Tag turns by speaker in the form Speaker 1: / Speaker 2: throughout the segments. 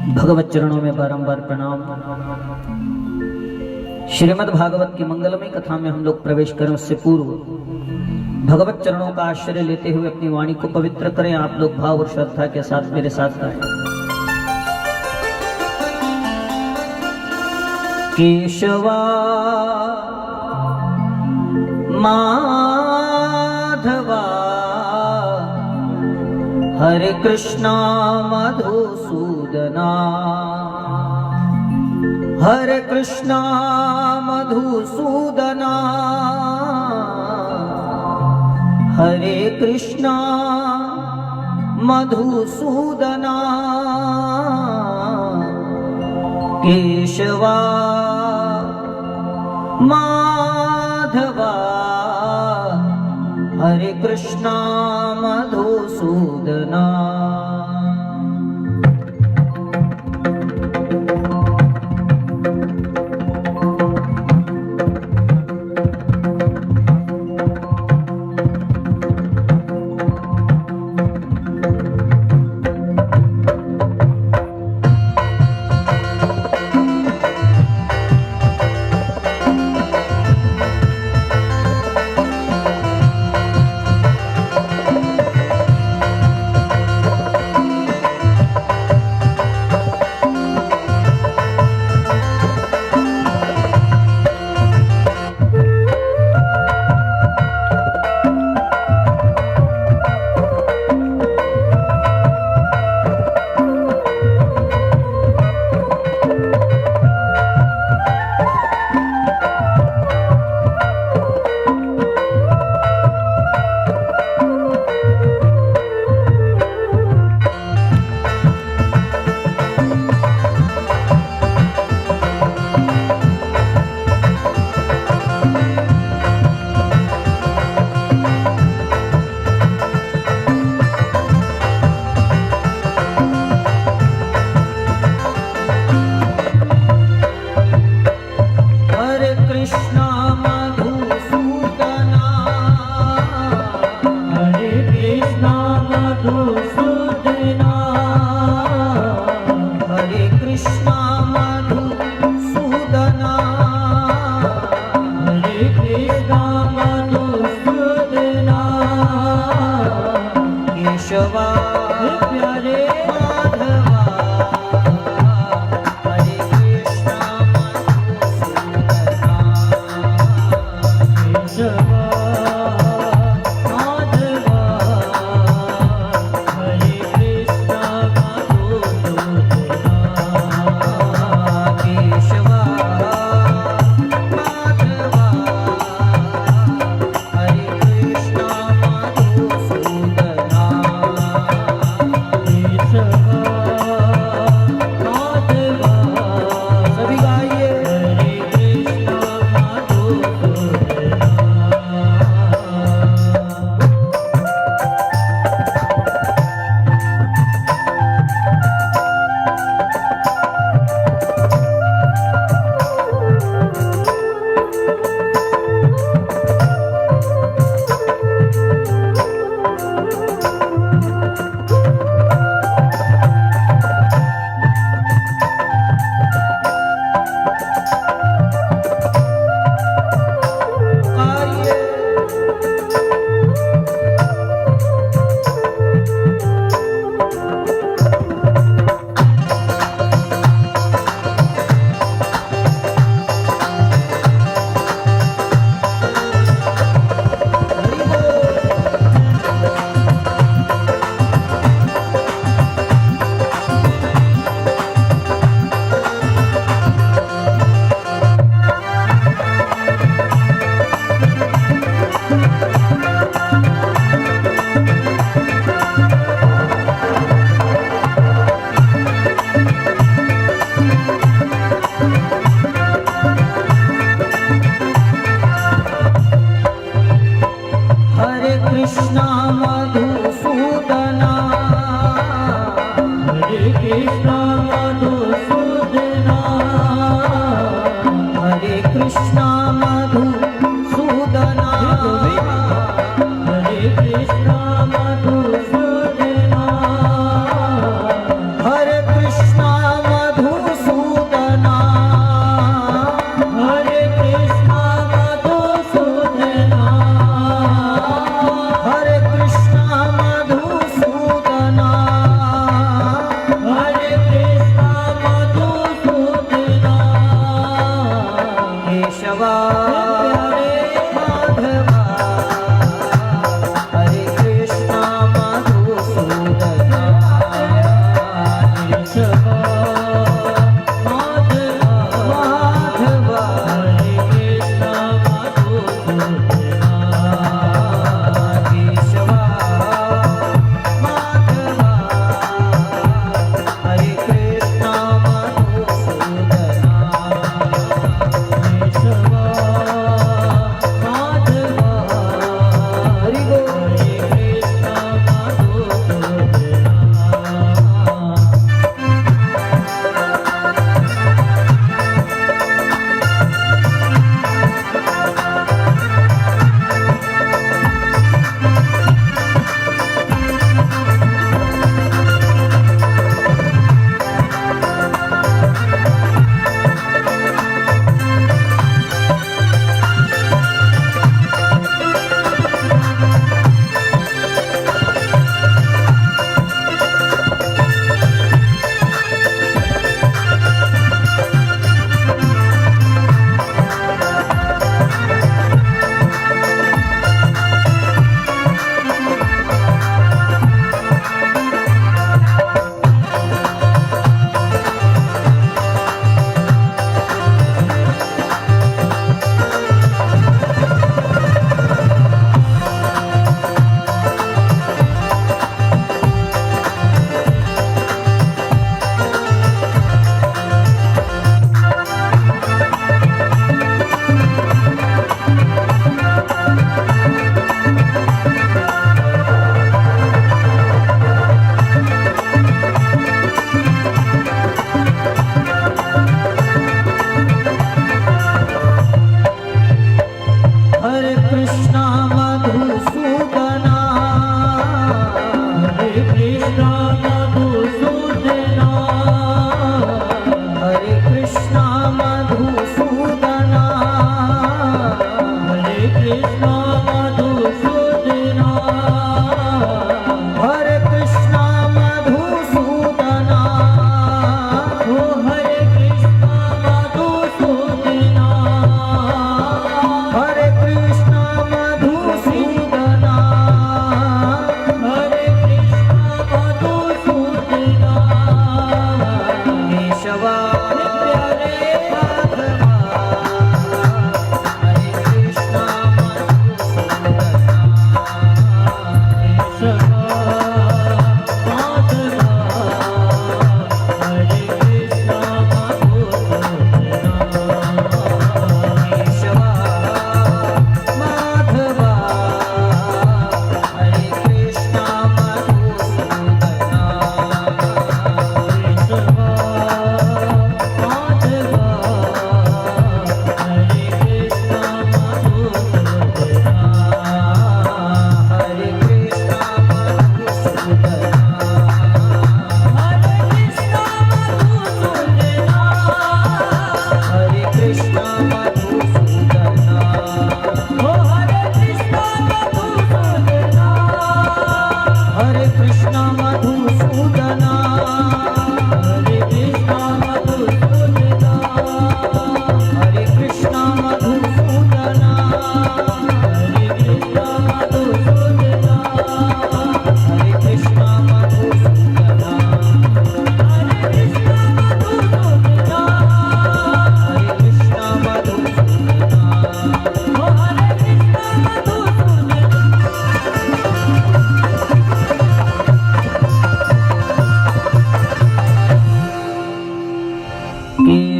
Speaker 1: भगवत चरणों में बारंबार प्रणाम। श्रीमद् भागवत की मंगलमय कथा में हम लोग प्रवेश करें उससे पूर्व भगवत चरणों का आश्रय लेते हुए अपनी वाणी को पवित्र करें। आप लोग भाव और श्रद्धा के साथ मेरे साथ गाएं। केशवा माधवा हरे कृष्णा मधुसूदना, हरे कृष्णा मधुसूदना, हरे कृष्णा मधुसूदना, केशवा माधवा हरे कृष्णा मधुसूदना।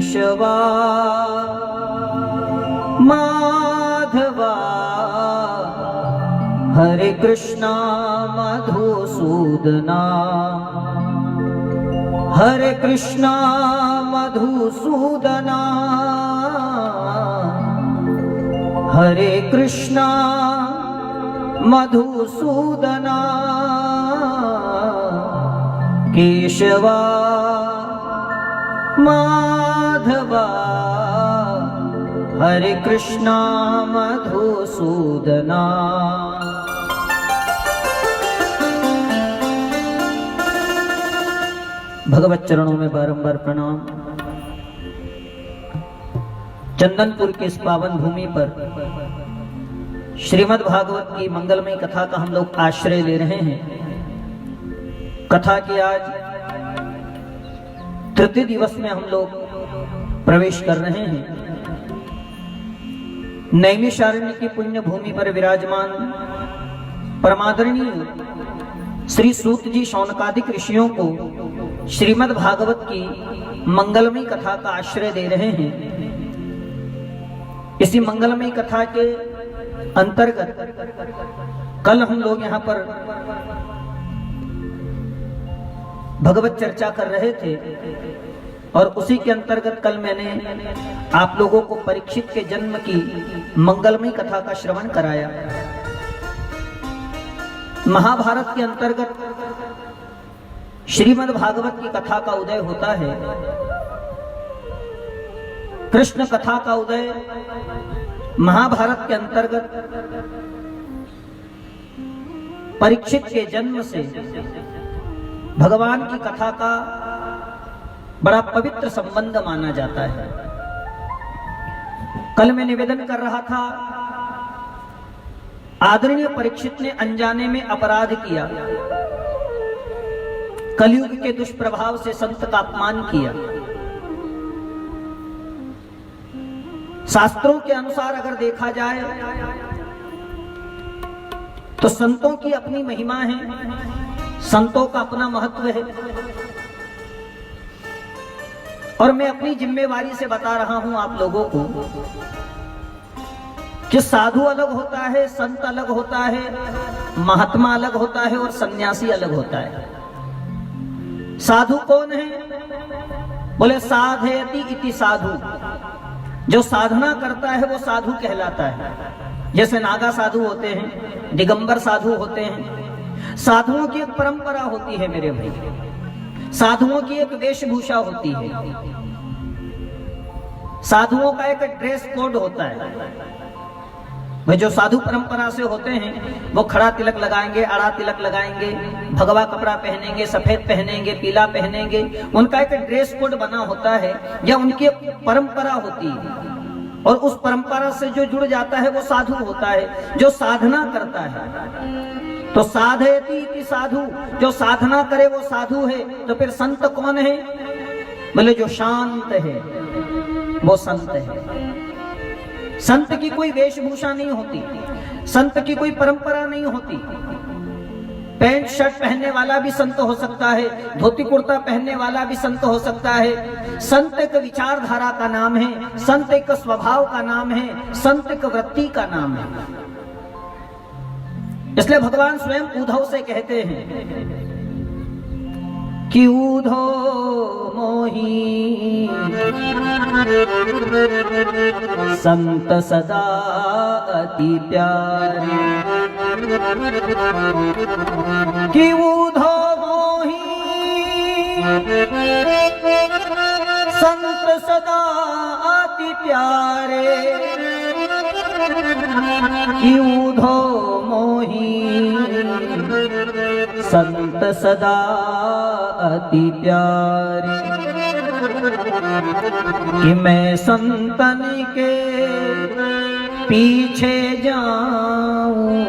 Speaker 1: केशवा माधवा हरे कृष्णा मधुसूदना हरे कृष्णा मधुसूदना हरे कृष्णा मधुसूदना केशवा माधवा हरे कृष्णा मधुसूदना। भगवत चरणों में बारंबार प्रणाम। चंदनपुर के इस पावन भूमि पर श्रीमद् भागवत की मंगलमय कथा का हम लोग आश्रय ले रहे हैं। कथा की आज तृतीय दिवस में हम लोग प्रवेश कर रहे हैं। नैमिषारण्य की पुण्य भूमि पर विराजमान परमादरणीय श्री सूत जी शौनकादिक ऋषियों को श्रीमद् भागवत की मंगलमयी कथा का आश्रय दे रहे हैं। इसी मंगलमयी कथा के अंतर्गत कल हम लोग यहाँ पर भगवत चर्चा कर रहे थे और उसी के अंतर्गत कल मैंने आप लोगों को परीक्षित के जन्म की मंगलमयी कथा का श्रवण कराया। महाभारत के अंतर्गत श्रीमद् भागवत की कथा का उदय होता है। कृष्ण कथा का उदय महाभारत के अंतर्गत परीक्षित के जन्म से भगवान की कथा का बड़ा पवित्र संबंध माना जाता है। कल मैं निवेदन कर रहा था, आदरणीय परीक्षित ने अनजाने में अपराध किया, कलयुग के दुष्प्रभाव से संत का अपमान किया। शास्त्रों के अनुसार अगर देखा जाए तो संतों की अपनी महिमा है, संतों का अपना महत्व है। और मैं अपनी जिम्मेवारी से बता रहा हूं आप लोगों को कि साधु अलग होता है, संत अलग होता है, महात्मा अलग होता है और सन्यासी अलग होता है। साधु कौन है? बोले साधयति इति साधु। जो साधना करता है वो साधु कहलाता है। जैसे नागा साधु होते हैं, दिगंबर साधु होते हैं। साधुओं की एक परंपरा होती है मेरे भाई, साधुओं की एक वेशभूषा होती है, साधुओं का एक ड्रेस कोड होता है। वे जो साधु परंपरा से होते हैं वो खड़ा तिलक लगाएंगे, आड़ा तिलक लगाएंगे, भगवा कपड़ा पहनेंगे, सफेद पहनेंगे, पीला पहनेंगे। उनका एक ड्रेस कोड बना होता है या उनकी एक परंपरा होती है और उस परंपरा से जो जुड़ जाता है वो साधु होता है, जो साधना करता है। तो साधयति इति साधु, जो साधना करे वो साधु है। तो फिर संत कौन है? बोले जो शांत है वो संत है। संत की कोई वेशभूषा नहीं होती, संत की कोई परंपरा नहीं होती। पैंट शर्ट पहनने वाला भी संत हो सकता है, धोती कुर्ता पहनने वाला भी संत हो सकता है। संत एक विचारधारा का नाम है, संत एक स्वभाव का नाम है, संत एक वृत्ति का नाम है। इसलिए भगवान स्वयं उद्धव से कहते हैं कि उद्धव मोहि संत सदा अति प्यारे। कि उद्धव मोहि संत सदा अति प्यारे। कि उद्धव मोहि संत सदा अति प्यारे। कि मैं संतन के पीछे जाऊं,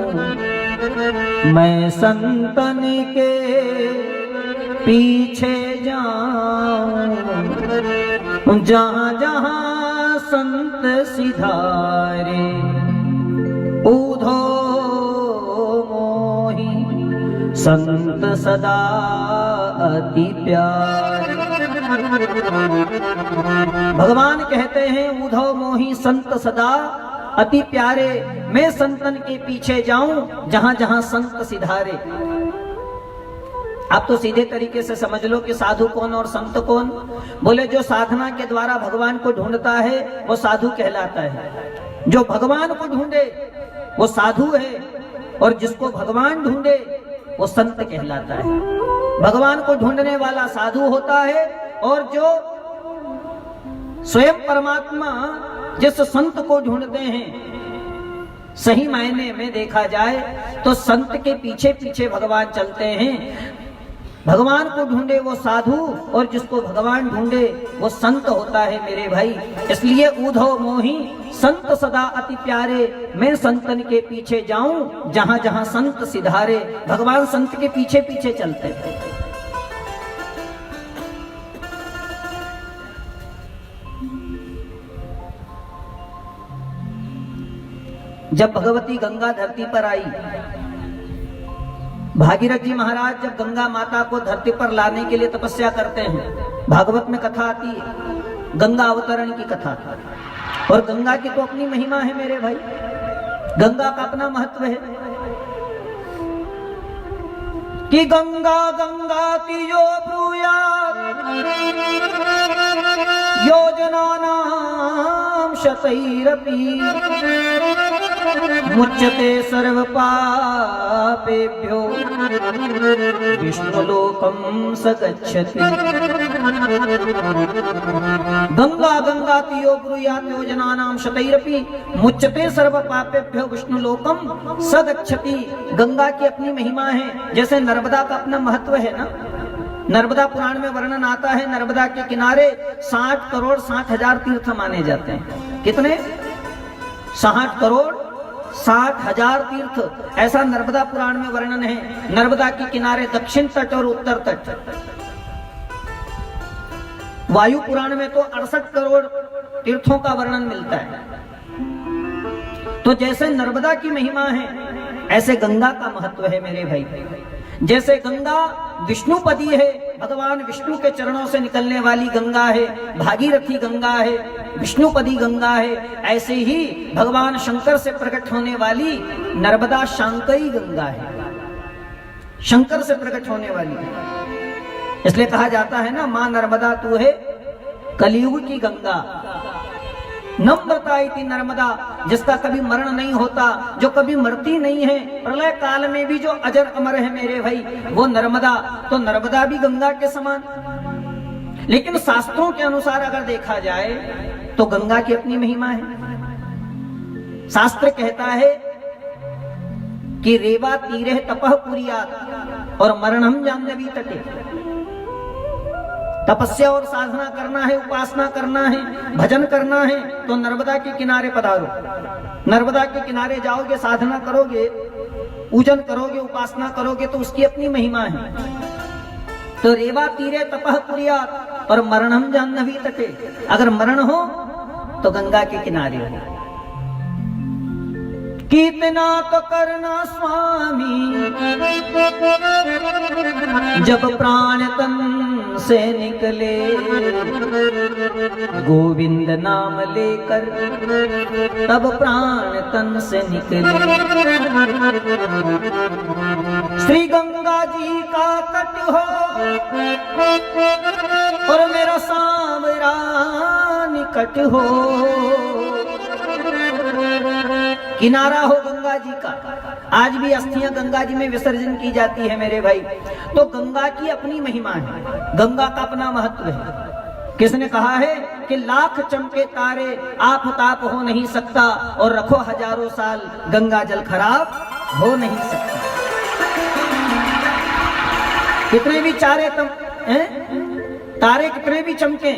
Speaker 1: मैं संतन के पीछे जाऊं, जहां जहां संत सिधारे। उद्धव मोहि संत सदा अति प्यारे। संत सदा अति प्यारे, मैं संतन के पीछे जाऊं जहां जहां संत सिधारे। आप तो सीधे तरीके से समझ लो कि साधु कौन और संत कौन। बोले जो साधना के द्वारा भगवान को ढूंढता है वो साधु कहलाता है, जो भगवान को ढूंढे वो साधु है, और जिसको भगवान ढूंढे वो संत कहलाता है। भगवान को ढूंढने वाला साधु होता है, और जो स्वयं परमात्मा जिस संत को ढूंढते हैं, सही मायने में देखा जाए तो संत के पीछे पीछे भगवान चलते हैं। भगवान को ढूंढे वो साधु, और जिसको भगवान ढूंढे वो संत होता है मेरे भाई। इसलिए ऊधो मोही संत सदा अति प्यारे, मैं संतन के पीछे जाऊं जहां जहां संत सिधारे। भगवान संत के पीछे पीछे चलते थे। जब भगवती गंगा धरती पर आई, भागीरथ जी महाराज जब गंगा माता को धरती पर लाने के लिए तपस्या करते हैं, भागवत में कथा आती है, गंगा अवतरण की कथा। और गंगा की तो अपनी महिमा है मेरे भाई, गंगा का अपना महत्व है कि गंगा गंगा तीयो ब्रूयात् योजनानां शतैरपि मुच्यते सर्व पापेभ्यो विष्णुलोकं स गच्छति। गंगा गंगा तीयो ब्रूयात् योजनानां शतैरपि मुच्यते सर्व पापेभ्यो विष्णुलोकं स गच्छति। गंगा की अपनी महिमा है, जैसे नर्मदा का अपना महत्व है ना। नर्मदा पुराण में वर्णन आता है, नर्मदा के किनारे 60 करोड़ 60 हजार तीर्थ माने जाते हैं। कितने? 60 करोड़ 60 हजार तीर्थ, ऐसा नर्मदा पुराण में वर्णन है। नर्मदा के किनारे दक्षिण तट और उत्तर तट। वायु पुराण में तो 68 करोड़ तीर्थों का वर्णन मिलता है। तो जैसे नर्मदा की महिमा है, ऐसे गंगा का महत्व है मेरे भाई। जैसे गंगा विष्णुपदी है, भगवान विष्णु के चरणों से निकलने वाली गंगा है, भागीरथी गंगा है, विष्णुपदी गंगा है, ऐसे ही भगवान शंकर से प्रकट होने वाली नर्मदा शांकरी गंगा है, शंकर से प्रकट होने वाली। इसलिए कहा जाता है ना, मां नर्मदा तू है कलियुग की गंगा। नम्रता इति नर्मदा, जिसका कभी मरण नहीं होता, जो कभी मरती नहीं है, प्रलय काल में भी जो अजर अमर है मेरे भाई, वो नर्मदा। तो नर्मदा भी गंगा के समान। लेकिन शास्त्रों के अनुसार अगर देखा जाए तो गंगा की अपनी महिमा है। शास्त्र कहता है कि रेवा तीरे तपः कुर्यात् और मरणम जाह्नवी तटे। तपस्या और साधना करना है, उपासना करना है, भजन करना है, तो नर्मदा के किनारे पधारो। नर्मदा के किनारे जाओगे, साधना करोगे, पूजन करोगे, उपासना करोगे, तो उसकी अपनी महिमा है। तो रेवा तीरे तपः कुर्यात् और मरणम जाह्नवी तटे। अगर मरण हो तो गंगा के किनारे हो। कितना तो करना स्वामी जब प्राण तन से निकले, गोविंद नाम लेकर तब प्राण तन से निकले। श्री गंगा जी का तट हो और मेरा सांवरा निकट हो, किनारा हो गंगा जी का। आज भी अस्थियां गंगा जी में विसर्जन की जाती है मेरे भाई। तो गंगा की अपनी महिमा है, गंगा का अपना महत्व है। किसने कहा है कि लाख चमके तारे आफताब हो नहीं सकता, और रखो हजारों साल गंगा जल खराब हो नहीं सकता। कितने भी तारे कितने भी चमके,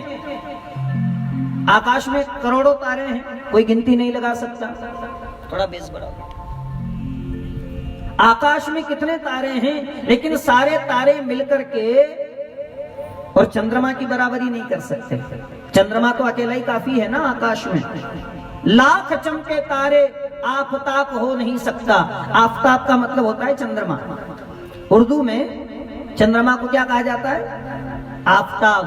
Speaker 1: आकाश में करोड़ों तारे हैं, कोई गिनती नहीं लगा सकता। थोड़ा बेस बढ़ाओ। आकाश में कितने तारे हैं, लेकिन सारे तारे मिलकर के और चंद्रमा की बराबरी नहीं कर सकते। चंद्रमा तो अकेला ही काफी है ना आकाश में। लाख चमके तारे आफताब हो नहीं सकता। आफताब का मतलब होता है चंद्रमा। उर्दू में चंद्रमा को क्या कहा जाता है? आफताब।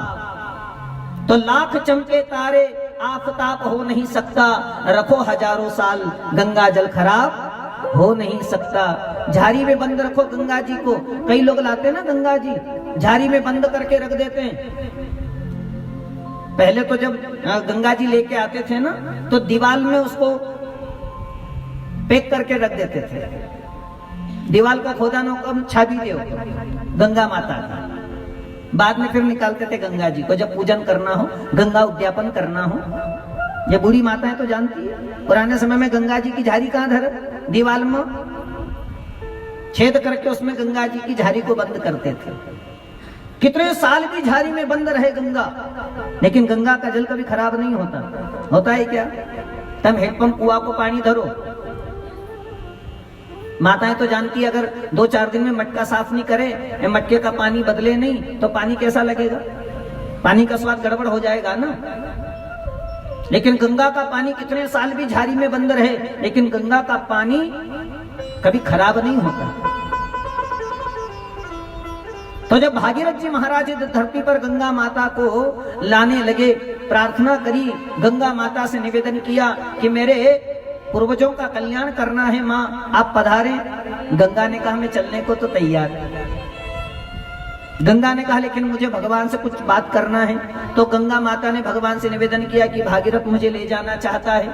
Speaker 1: तो लाख चमके तारे आफताब हो नहीं सकता, रखो हजारों साल गंगा जल खराब हो नहीं सकता। झाड़ी में बंद रखो गंगा जी को। कई लोग लाते हैं ना गंगा जी, झाड़ी में बंद करके रख देते हैं। पहले तो जब गंगा जी लेके आते थे ना, तो दीवार में उसको पैक करके रख देते थे। दीवार का खोदा नो कम छाबी दे गंगा माता का। बाद में फिर निकालते थे गंगा जी को, जब पूजन करना हो, गंगा उद्यापन करना हो। ये बूढ़ी माता है तो जानती है, पुराने समय में गंगा जी की झाड़ी कहाँ धर, दीवार में छेद करके उसमें गंगा जी की झाड़ी को बंद करते थे। कितने साल की झाड़ी में बंद रहे गंगा, लेकिन गंगा का जल कभी खराब नहीं होता। होता है क्या? तुम हेडपंप कुआ को पानी धरो, माताएं तो जानती है, अगर 2-4 दिन में मटका साफ नहीं करे, मटके का पानी बदले नहीं, तो पानी कैसा लगेगा? पानी का स्वाद गड़बड़ हो जाएगा ना। लेकिन गंगा का पानी कितने साल भी झाड़ी में बंद रहे, लेकिन गंगा का पानी कभी खराब नहीं होता। तो जब भागीरथ जी महाराज धरती पर गंगा माता को लाने लगे, प्रार्थना करी, गंगा माता से निवेदन किया कि मेरे पूर्वजों का कल्याण करना है माँ, आप पधारे। गंगा ने कहा मैं चलने को तो तैयार। गंगा ने कहा लेकिन मुझे भगवान से कुछ बात करना है। तो गंगा माता ने भगवान से निवेदन किया कि भागीरथ मुझे ले जाना चाहता है,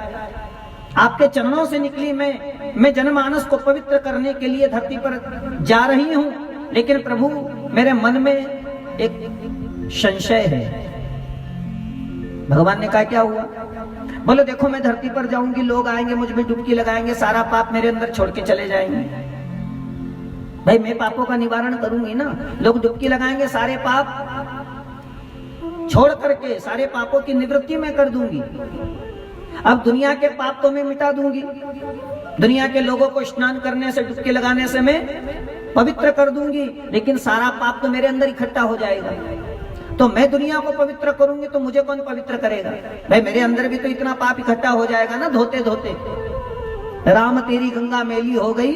Speaker 1: आपके चरणों से निकली मैं जनमानस को पवित्र करने के लिए धरती पर जा रही हूँ, लेकिन प्रभु मेरे मन में एक संशय है। भगवान ने कहा क्या हुआ? बोले देखो मैं धरती पर जाऊंगी, लोग आएंगे मुझ में डुबकी लगाएंगे, सारा पाप मेरे अंदर छोड़ के चले जाएंगे। भाई मैं पापों का निवारण करूंगी ना, लोग डुबकी लगाएंगे, सारे पाप छोड़ करके सारे पापों की निवृत्ति मैं कर दूंगी। अब दुनिया के पाप तो मैं मिटा दूंगी, दुनिया के लोगों को स्नान करने से, डुबकी लगाने से मैं पवित्र कर दूंगी, लेकिन सारा पाप तो मेरे अंदर इकट्ठा हो जाएगा। तो मैं दुनिया को पवित्र करूंगी तो मुझे कौन पवित्र करेगा? भाई मेरे अंदर भी तो इतना पाप इकट्ठा हो जाएगा ना, धोते धोते। राम तेरी गंगा मैली हो गई,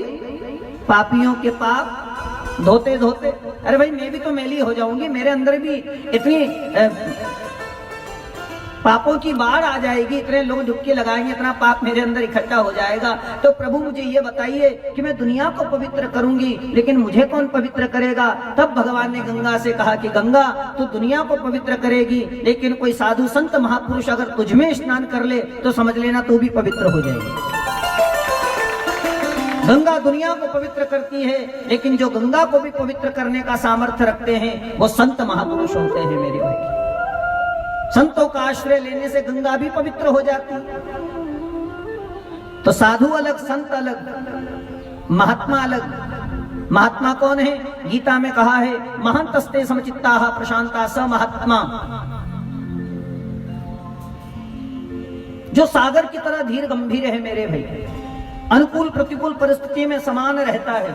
Speaker 1: पापियों के पाप धोते धोते। अरे भाई मैं भी तो मैली हो जाऊंगी, मेरे अंदर भी इतनी पापों की बाढ़ आ जाएगी, इतने लोग डुबकी लगाएंगे, इतना पाप मेरे अंदर इकट्ठा हो जाएगा। तो प्रभु मुझे ये बताइए कि मैं दुनिया को पवित्र करूंगी, लेकिन मुझे कौन पवित्र करेगा? तब भगवान ने गंगा से कहा कि गंगा तू दुनिया को पवित्र करेगी, लेकिन कोई साधु संत महापुरुष अगर तुझ में स्नान कर ले तो समझ लेना तू भी पवित्र हो जाएगी। गंगा दुनिया को पवित्र करती है, लेकिन जो गंगा को भी पवित्र करने का सामर्थ्य रखते हैं वो संत महापुरुष होते हैं मेरे भाई। संतों का आश्रय लेने से गंगा भी पवित्र हो जाती है। तो साधु अलग, संत अलग, महात्मा अलग। महात्मा कौन है? गीता में कहा है महांतस्ते समचित्ताः प्रशांता स महात्मा। जो सागर की तरह धीर गंभीर है मेरे भाई, अनुकूल प्रतिकूल परिस्थिति में समान रहता है,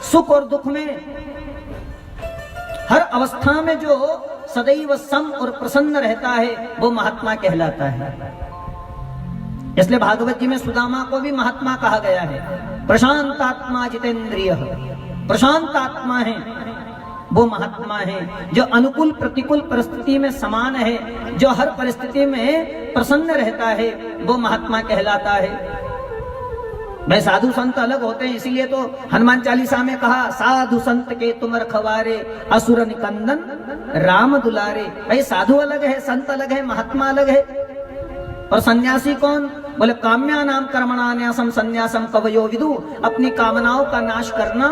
Speaker 1: सुख और दुख में हर अवस्था में जो सदैव सम और प्रसन्न रहता है वो महात्मा कहलाता है। इसलिए भागवत जी में सुदामा को भी महात्मा कहा गया है। प्रशांतात्मा जितेंद्रिय, प्रशांत आत्मा है वो महात्मा है। जो अनुकूल प्रतिकूल परिस्थिति में समान है, जो हर परिस्थिति में प्रसन्न रहता है वो महात्मा कहलाता है। भाई साधु संत अलग होते हैं, इसीलिए तो हनुमान चालीसा में कहा साधु संत के तुम रखवारे, असुर निकंदन राम दुलारे। भाई साधु अलग है, संत अलग है, महात्मा अलग है। और सन्यासी कौन? बोले काम्या नाम कर्मणा न्यासम सन्यासम कवयो विदु। अपनी कामनाओं का नाश करना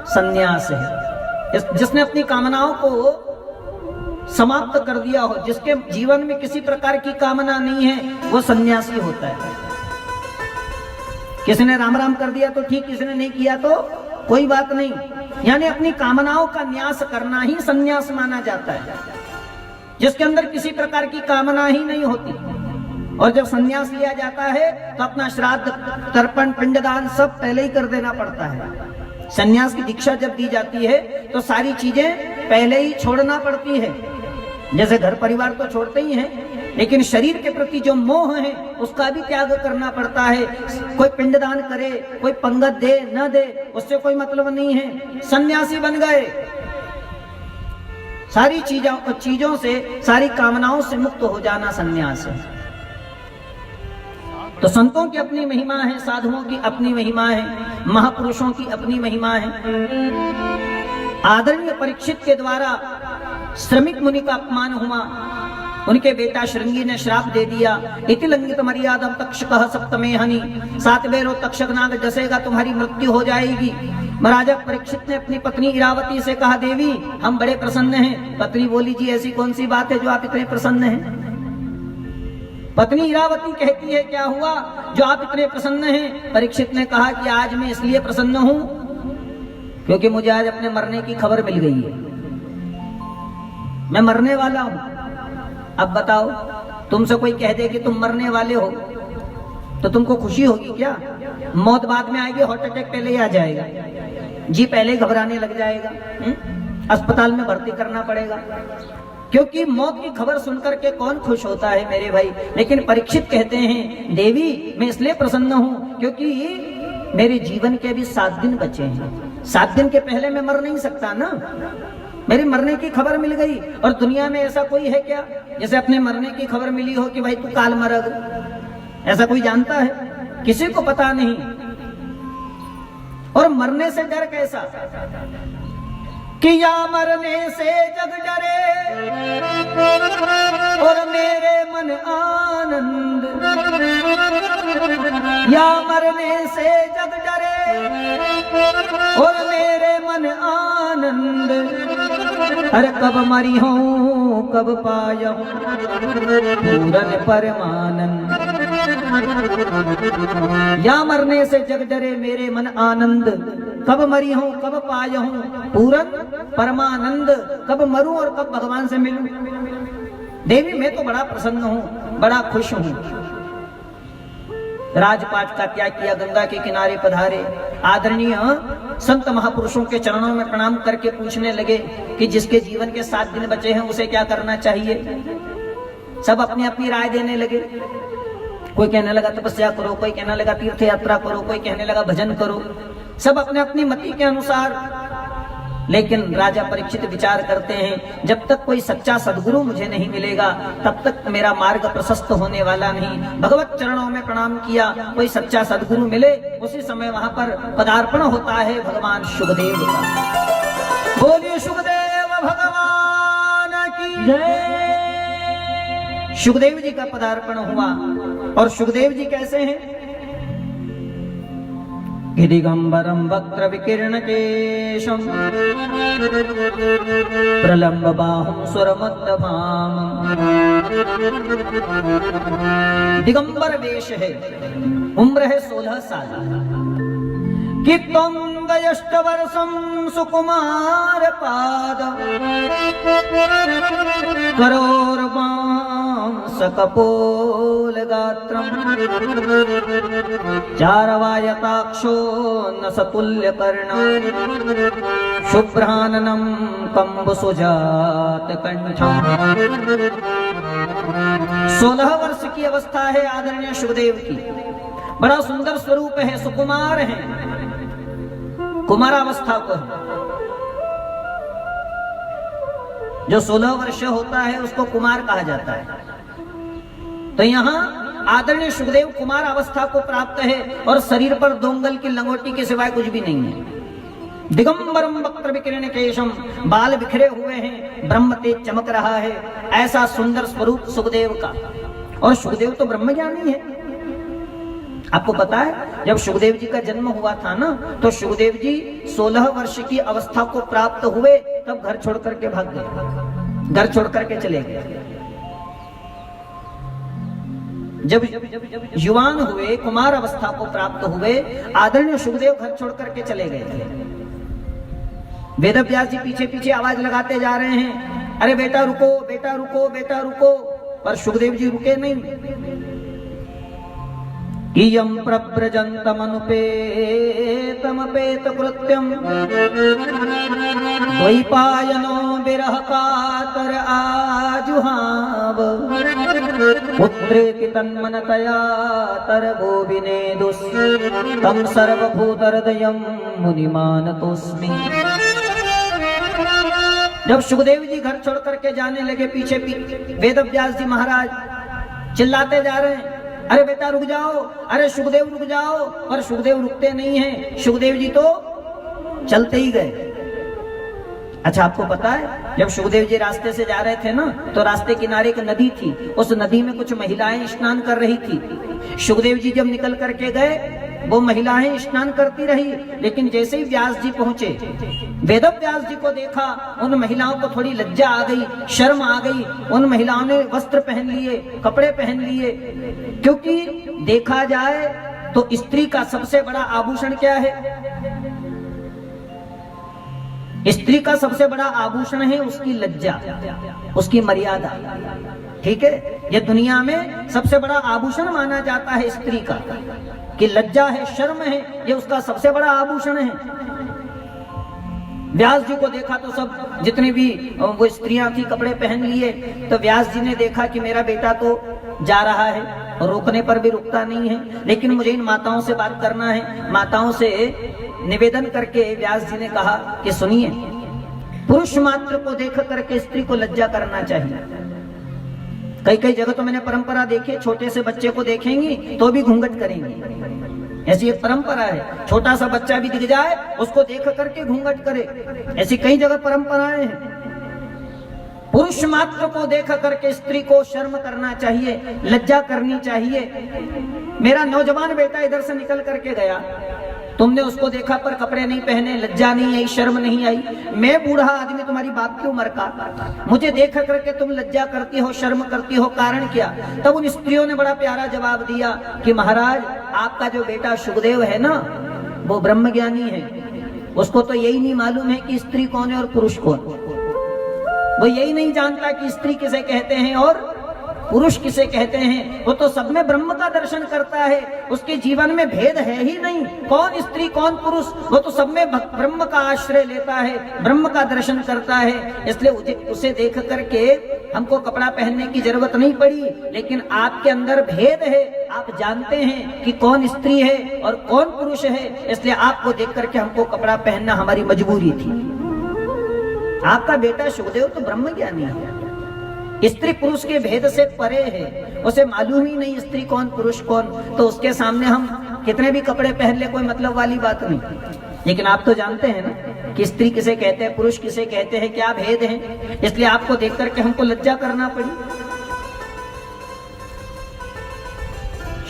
Speaker 1: सन्यास है। जिसने अपनी कामनाओं को समाप्त कर दिया हो, जिसके जीवन में किसी प्रकार की कामना नहीं है, वो सन्यासी होता है। किसी ने राम राम कर दिया तो ठीक, किसी ने नहीं किया तो कोई बात नहीं। यानी अपनी कामनाओं का न्यास करना ही सन्यास माना जाता है, जिसके अंदर किसी प्रकार की कामना ही नहीं होती। और जब सन्यास लिया जाता है तो अपना श्राद्ध, तर्पण, पिंडदान सब पहले ही कर देना पड़ता है। सन्यास की दीक्षा जब दी जाती है तो सारी चीजें पहले ही छोड़ना पड़ती है। जैसे घर परिवार तो छोड़ते ही हैं, लेकिन शरीर के प्रति जो मोह है उसका भी त्याग करना पड़ता है। कोई पिंडदान करे, कोई पंगत दे न दे, उससे कोई मतलब नहीं है। सन्यासी बन गए, सारी चीजों से, सारी कामनाओं से मुक्त हो जाना सन्यास है। तो संतों की अपनी महिमा है, साधुओं की अपनी महिमा है, महापुरुषों की अपनी महिमा है। आदरणीय परीक्षित के द्वारा श्रमिक मुनि का अपमान हुआ, उनके बेटा श्रृंगी ने श्राप दे दिया। इति लंघित मर्यादम तक्षकः सप्तमे हनि, 7वें रोज तक्षक नाग डसेगा, तुम्हारी मृत्यु हो जाएगी। महाराजा परीक्षित ने अपनी पत्नी इरावती से कहा, देवी हम बड़े प्रसन्न हैं। पत्नी बोली, जी ऐसी कौन सी बात है जो आप इतने प्रसन्न हैं? पत्नी इरावती कहती है, क्या हुआ जो आप इतने प्रसन्न हैं? परीक्षित ने कहा कि आज मैं इसलिए प्रसन्न हूं क्योंकि मुझे आज अपने मरने की खबर मिल गई है, मैं मरने वाला हूं। अब बताओ, तुमसे कोई कह दे कि तुम मरने वाले हो तो तुमको खुशी होगी क्या? मौत बाद में आएगी, हार्ट अटैक पहले ही आ जाएगा, जी पहले ही घबराने लग जाएगा, अस्पताल में भर्ती करना पड़ेगा। क्योंकि मौत की खबर सुनकर के कौन खुश होता है मेरे भाई। लेकिन परीक्षित कहते हैं, देवी मैं इसलिए प्रसन्न हूं क्योंकि मेरे जीवन के भी 7 दिन बचे हैं। 7 दिन के पहले मैं मर नहीं सकता ना, मेरे मरने की खबर मिल गई। और दुनिया में ऐसा कोई है क्या जैसे अपने मरने की खबर मिली हो कि भाई तू काल मरग? ऐसा कोई जानता है? किसी को पता नहीं। और मरने से डर कैसा कि या मरने से जग डरे और मेरे मन आनंद, या मरने से जग डरे और मेरे मन आनंद, अरे कब मरी हूँ कब पाया हूँ पूरन परमानंद। या मरने से जग डरे मेरे मन आनंद, कब मरी हूं कब पाया हूं पूरन परमानंद, कब मरूं और कब भगवान से मिलूं। देवी मैं तो बड़ा प्रसन्न हूं, बड़ा खुश हूं। राजपाट का त्याग किया, गंगा के किनारे पधारे। आदरणीय संत महापुरुषों के चरणों में प्रणाम करके पूछने लगे कि जिसके जीवन के 7 दिन बचे हैं उसे क्या करना चाहिए। सब अपनी अपनी राय देने लगे। कोई कहने लगा तपस्या करो, कोई कहने लगा तीर्थ यात्रा करो, कोई कहने लगा भजन करो, सब अपने अपनी मति के अनुसार। लेकिन राजा परीक्षित विचार करते हैं, जब तक कोई सच्चा सद्गुरु मुझे नहीं मिलेगा तब तक मेरा मार्ग प्रशस्त होने वाला नहीं। भगवत चरणों में प्रणाम किया, कोई सच्चा सद्गुरु मिले। उसी समय वहां पर पदार्पण होता है भगवान शुकदेव का। बोलिए शुकदेव भगवान की जय। शुकदेव जी का पदार्पण हुआ। और शुकदेव जी कैसे हैं? दिगंबरम वक्त्र विकीर्ण केशम प्रलंब बाहुं सुरमद्दभाम। दिगंबर वेश है, उम्र है 16 साल कि त्वंगयष्ट वर्षम सुकुमार पाद करोर्वां सकपोल गात्रम चारवायताक्षो न सतुल्य कर्ण शुभ्राननम कंबुसुजात कंठम। 16 वर्ष की अवस्था है आदरणीय शुकदेव की। बड़ा सुंदर स्वरूप है, सुकुमार है, कुमारावस्था को है। जो 16 वर्ष होता है उसको कुमार कहा जाता है। तो यहाँ आदरणीय शुकदेव कुमार अवस्था को प्राप्त है और शरीर पर दोंगल की लंगोटी के सिवाय कुछ भी नहीं है। दिगंबरम वक्त्र विकीर्ण केशम, बाल बिखरे हुए हैं, ब्रह्म तेज चमक रहा है। ऐसा सुंदर स्वरूप सुखदेव का। और सुखदेव तो ब्रह्मज्ञानी है। आपको पता है जब सुखदेव जी का जन्म हुआ था ना, तो सुखदेव जी 16 वर्ष की अवस्था को प्राप्त हुए, तब घर छोड़ करके भाग गए, घर छोड़ करके चले गए। जब युवान हुए, कुमार अवस्था को प्राप्त हुए, आदरणीय सुखदेव घर छोड़ करके चले गए थे। वेदव्यास जी पीछे पीछे आवाज लगाते जा रहे हैं, अरे बेटा रुको, बेटा रुको, बेटा रुको, पर सुखदेव जी रुके नहीं। कियं प्रव्रजन्तमनुपेतमपेत कृत्यं द्वैपायनो विरह कातर आजुहाव पुत्रेति तन्मनतया तरवो विनेदुस् तं सर्वभूतहृदयं मुनिमानतोऽस्मि। जब सुखदेव जी घर छोड़ करके जाने लगे, पीछे वेदव्यास जी महाराज चिल्लाते जा रहे हैं, अरे बेटा रुक जाओ, अरे सुखदेव रुक जाओ, पर सुखदेव रुकते नहीं हैं। सुखदेव जी तो चलते ही गए। अच्छा, आपको पता है जब सुखदेव जी रास्ते से जा रहे थे ना, तो रास्ते किनारे एक नदी थी, उस नदी में कुछ महिलाएं स्नान कर रही थी। सुखदेव जी जब निकल करके गए, वो महिलाएं स्नान करती रही, लेकिन जैसे ही व्यास जी पहुंचे, वेद व्यास जी को देखा, उन महिलाओं को थोड़ी लज्जा आ गई, शर्म आ गई। उन महिलाओं ने वस्त्र पहन लिए, कपड़े पहन लिए, क्योंकि देखा जाए तो स्त्री का सबसे बड़ा आभूषण क्या है? स्त्री का सबसे बड़ा आभूषण है उसकी लज्जा, उसकी मर्यादा। ठीक है, ये दुनिया में सबसे बड़ा आभूषण माना जाता है स्त्री का, कि लज्जा है, शर्म है, ये उसका सबसे बड़ा आभूषण है। व्यास जी को देखा तो सब जितनी भी वो स्त्रियां थी कपड़े पहन लिए। तो व्यास जी ने देखा कि मेरा बेटा तो जा रहा है और रोकने पर भी रुकता नहीं है, लेकिन मुझे इन माताओं से बात करना है। माताओं से निवेदन करके व्यास जी ने कहा कि सुनिए, पुरुष मात्र को देख करके स्त्री को लज्जा करना चाहिए। कई कई जगह तो मैंने परंपरा देखी, छोटे से बच्चे को देखेंगी तो भी घूंघट करेंगी। ऐसी एक परंपरा है, छोटा सा बच्चा भी दिख जाए उसको देख करके घूंघट करे। ऐसी कई जगह परंपराएं हैं। पुरुष मात्र को देख करके स्त्री को शर्म करना चाहिए, लज्जा करनी चाहिए। मेरा नौजवान बेटा इधर से निकल करके गया, तुमने उसको देखा पर कपड़े नहीं पहने, लज्जा नहीं आई, शर्म नहीं आई। मैं बूढ़ा आदमी तुम्हारी बाप की उम्र का, मुझे देख करके तुम लज्जा करती हो, शर्म करती हो, कारण क्या? तब उन स्त्रियों ने बड़ा प्यारा जवाब दिया कि महाराज, आपका जो बेटा सुखदेव है ना, वो ब्रह्मज्ञानी है, उसको तो यही नहीं मालूम है कि स्त्री कौन है और पुरुष कौन। वो यही नहीं जानता कि स्त्री किसे कहते हैं और पुरुष किसे कहते हैं। वो तो सब में ब्रह्म का दर्शन करता है, उसके जीवन में भेद है ही नहीं, कौन स्त्री कौन पुरुष। वो तो सब में ब्रह्म का आश्रय लेता है, ब्रह्म का दर्शन करता है। इसलिए उसे देख करके हमको कपड़ा पहनने की जरूरत नहीं पड़ी, लेकिन आपके अंदर भेद है, आप जानते हैं कि कौन स्त्री है और कौन पुरुष है, इसलिए आपको देख करके हमको कपड़ा पहनना हमारी मजबूरी थी। आपका बेटा सुखदेव तो ब्रह्मज्ञानी है, स्त्री पुरुष के भेद से परे है, उसे मालूम ही नहीं स्त्री कौन पुरुष कौन। तो उसके सामने हम कितने भी कपड़े पहन ले, कोई मतलब वाली बात नहीं। लेकिन आप तो जानते हैं ना कि स्त्री किसे कहते हैं, पुरुष किसे कहते हैं, क्या भेद है। इसलिए आपको देख करके हमको लज्जा करना पड़ी।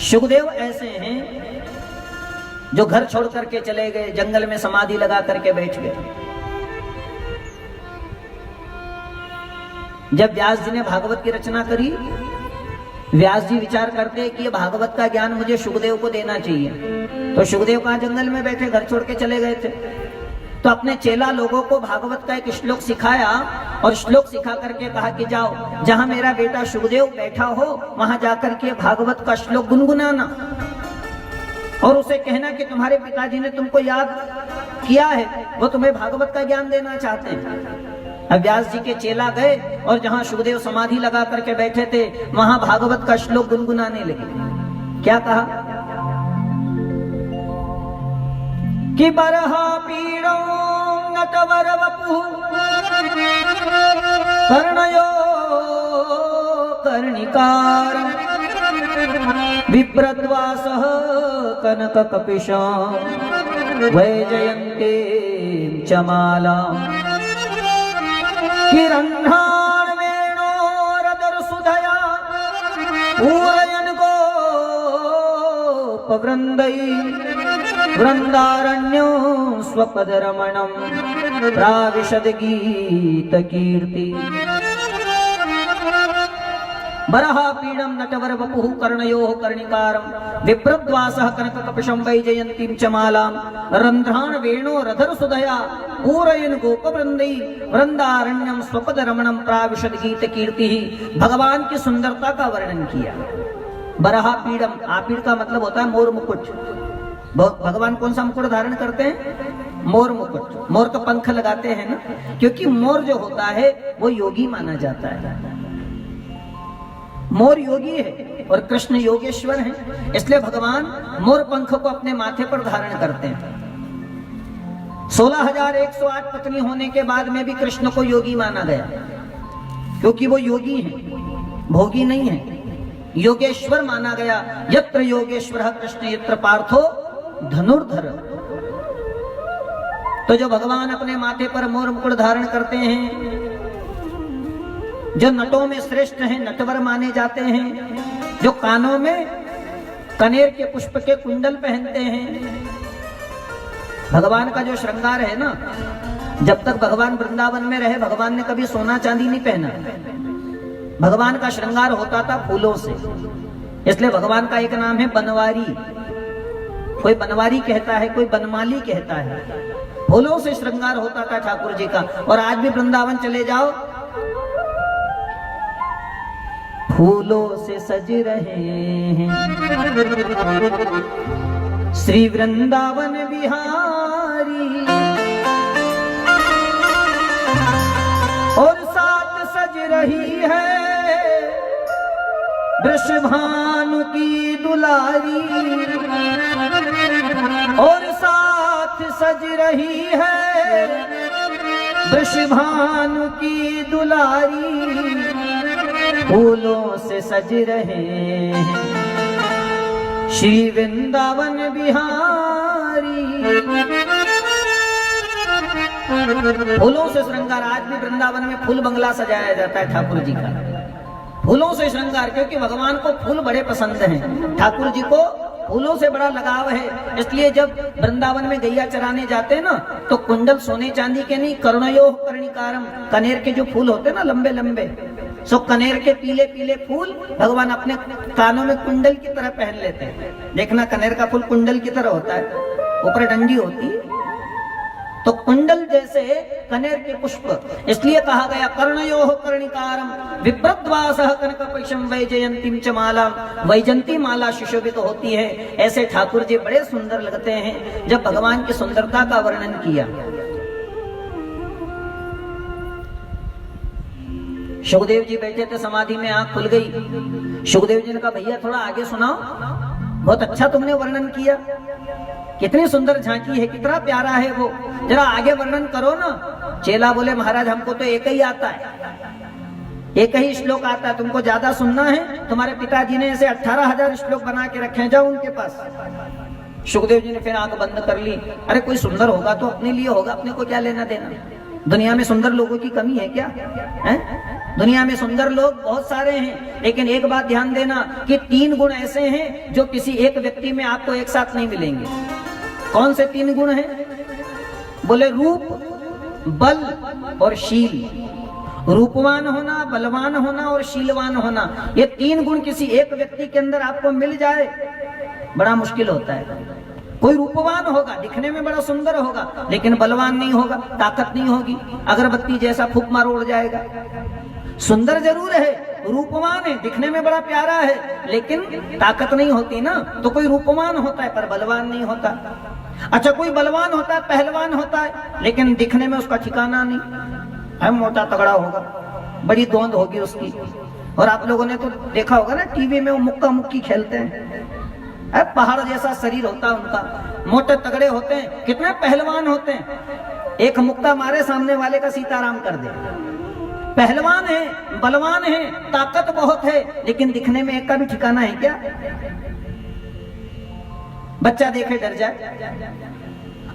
Speaker 1: सुखदेव ऐसे हैं जो घर छोड़ करके चले गए, जंगल में समाधि लगा करके बैठ गए। जब व्यास जी ने भागवत की रचना करी, व्यास जी विचार करते कि ये भागवत का ज्ञान मुझे सुखदेव को देना चाहिए। तो सुखदेव कहाँ जंगल में बैठे, घर छोड़ के चले गए थे। तो अपने चेला लोगों को भागवत का एक श्लोक सिखाया और श्लोक सिखा करके कहा कि जाओ, जहां मेरा बेटा सुखदेव बैठा हो वहां जाकर के भागवत का श्लोक गुनगुनाना और उसे कहना कि तुम्हारे पिताजी ने तुमको याद किया है, वो तुम्हें भागवत का ज्ञान देना चाहते हैं। अब व्यास जी के चेला गए और जहां सुखदेव समाधि लगा करके बैठे थे वहां भागवत का श्लोक गुनगुनाने लगे। क्या कहा कि बरहा पीड़ो नटवर वपुः कर्णयो कर्णिकारं विप्रद्वासः कनककपिशं वैजयन्तीं च मालाम् किरन्ध्राण वेणोरदर्सुधया पूरयन् गोपवृन्दै वृन्दारण्यो स्वपदरमणं प्राविशद गीतकीर्ति। बरहा पीडं नटवर वपुः कर्णयोः कर्णिकारं विप्रद्वासः कनककपिशं वैजयन्तीं च मालां रन्ध्राण वेणोरधरसुधया पूरयन् गोपवृन्दै वृन्दारण्यं स्वपदरमणं प्राविशद गीतकीर्तिः। भगवान की सुंदरता का वर्णन किया। बरहा पीडम, आपीड़ का मतलब होता है मोर मुकुट। भगवान कौन सा मुकुट धारण करते हैं? मोर मुकुट। मोर का पंख लगाते हैं ना, क्योंकि मोर जो होता है वो योगी माना जाता है। मोर योगी है और कृष्ण योगेश्वर है, इसलिए भगवान मोर पंख को अपने माथे पर धारण करते हैं। 16,108 पत्नी होने के बाद में भी कृष्ण को योगी माना गया, क्योंकि वो योगी है, भोगी नहीं है। योगेश्वर माना गया। यत्र योगेश्वरः कृष्ण यत्र पार्थो धनुर्धर। तो जो भगवान अपने माथे पर मोर मुकुट धारण करते हैं, जो नटों में श्रेष्ठ हैं, नटवर माने जाते हैं, जो कानों में कनेर के पुष्प के कुंडल पहनते हैं, भगवान का जो श्रृंगार है ना, जब तक भगवान वृंदावन में रहे भगवान ने कभी सोना चांदी नहीं पहना। भगवान का श्रृंगार होता था फूलों से, इसलिए भगवान का एक नाम है बनवारी। कोई बनवारी कहता है, कोई बनमाली कहता है। फूलों से श्रृंगार होता था ठाकुर जी का। और आज भी वृंदावन चले जाओ, फूलों से सज रहे हैं श्री वृंदावन बिहारी, और साथ सज रही है वृषभानु की दुलारी, और साथ सज रही है वृषभानु की दुलारी, फूलों से सज रहे हैं श्री वृंदावन बिहारी। फूलों से श्रृंगार, आज भी वृंदावन में फूल बंगला सजाया जाता है ठाकुर जी का, फूलों से श्रृंगार, क्योंकि भगवान को फूल बड़े पसंद हैं। ठाकुर जी को फूलों से बड़ा लगाव है। इसलिए जब वृंदावन में गैया चराने जाते हैं ना, तो कुंडल सोने चांदी के नहीं, कर्णयोः कर्णिकारम, कनेर के जो फूल होते हैं ना लंबे लंबे, सो कनेर के पीले पीले फूल भगवान अपने कानों में कुंडल की तरह पहन लेते हैं। देखना कनेर का फूल कुंडल की तरह होता है, ऊपर डंडी होती है, तो कुंडल जैसे कनेर के पुष्प। इसलिए कहा गया कर्णयोः कर्णिकारम विप्रद्वासः कनकपक्षम वैजयंतीम च माला, वैजंती माला सुशोभित तो होती है। ऐसे ठाकुर जी बड़े सुंदर लगते हैं। जब भगवान की सुंदरता का वर्णन किया, सुखदेव जी बैठे थे समाधि में, आंख खुल गई। सुखदेव जी ने कहा भैया थोड़ा आगे सुनाओ, बहुत अच्छा तुमने वर्णन किया, कितनी सुंदर झांकी है, कितना प्यारा है वो, जरा आगे वर्णन करो ना। चेला बोले महाराज हमको तो एक ही आता है, एक ही श्लोक आता है, तुमको ज्यादा सुनना है? तुम्हारे पिताजी ने ऐसे 18,000 श्लोक बना के रखे हैं, जाओ उनके पास। सुखदेव जी ने फिर आंख बंद कर ली। अरे कोई सुंदर होगा तो अपने लिए होगा, अपने को क्या लेना देना? दुनिया में सुंदर लोगों की कमी है क्या? है? दुनिया में सुंदर लोग बहुत सारे हैं, लेकिन एक बात ध्यान देना कि 3 गुण ऐसे हैं जो किसी एक व्यक्ति में आपको एक साथ नहीं मिलेंगे। कौन से 3 गुण हैं? बोले रूप, बल और शील। रूपवान होना, बलवान होना और शीलवान होना, ये 3 गुण किसी एक व्यक्ति के अंदर आपको मिल जाए बड़ा मुश्किल होता है। कोई रूपवान होगा, दिखने में बड़ा सुंदर होगा, लेकिन बलवान नहीं होगा, ताकत नहीं होगी, अगरबत्ती जैसा फूंक मारो उड़ जाएगा। सुंदर जरूर है, रूपवान है, दिखने में बड़ा प्यारा है, लेकिन ताकत नहीं होती ना। तो कोई रूपवान होता है पर बलवान नहीं होता। अच्छा कोई बलवान होता है, पहलवान होता है, लेकिन दिखने में उसका ठिकाना नहीं है, मोटा तगड़ा होगा, बड़ी दौंद होगी उसकी। और आप लोगों ने तो देखा होगा ना टीवी में वो मुक्का मुक्की खेलते हैं, पहाड़ जैसा शरीर होता है उनका, मोटे तगड़े होते हैं, कितने पहलवान होते हैं, एक मुक्का मारे सामने वाले का सीताराम कर दे। पहलवान है, बलवान है, ताकत बहुत है, लेकिन दिखने में एक का भी ठिकाना है क्या? बच्चा देखे डर जाए।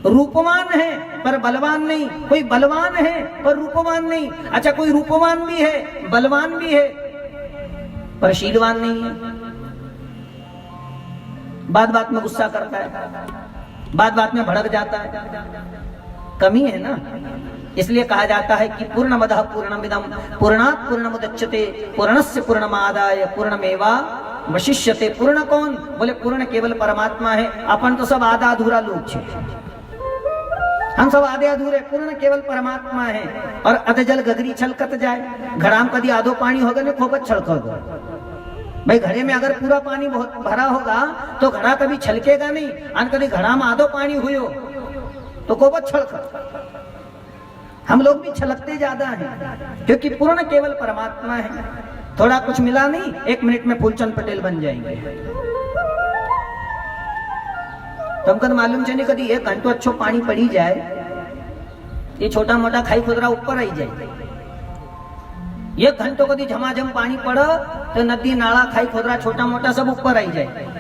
Speaker 1: रूपवान है पर बलवान नहीं, कोई बलवान है पर रूपवान नहीं। अच्छा कोई रूपवान भी है, बलवान भी है, पर शीलवान नहीं है। बात बात में गुस्सा करता है, बात बात में भड़क जाता है, कमी है ना। इसलिए कहा जाता है कि पूर्णमदः पूर्णमिदं पूर्णात् पूर्णमुदच्यते पूर्णस्य पूर्णमादाय पूर्णमेवावशिष्यते। पूर्ण कौन? बोले पूर्ण केवल परमात्मा है। अपन तो सब आधा अधूरा लोग छे, हम सब आधे अधूरे, पूर्ण केवल परमात्मा है। और अधजल गगरी छलकत जाए, घड़ाम कदी आधो पानी होगा ने खोबत छलक दो। भाई घड़े में अगर पूरा पानी बहुत भरा होगा तो घड़ा कभी छलकेगा नहीं, और कभी घड़ा में आधो पानी हुयो तो खोबत छलक। हम लोग भी छलकते ज्यादा हैं, क्योंकि पूर्ण केवल परमात्मा है। थोड़ा कुछ मिला नहीं, 1 मिनट में फूलचंद पटेल बन जाएंगे। तुमको तो मालूम चले कभी 1 घंटो अच्छो पानी पड़ी जाए, ये छोटा मोटा खाई खुदरा ऊपर आई जाए। एक घंटों कभी झमाझम पानी पड़ तो नदी नाला खाई खोदरा छोटा मोटा सब ऊपर आई जाए।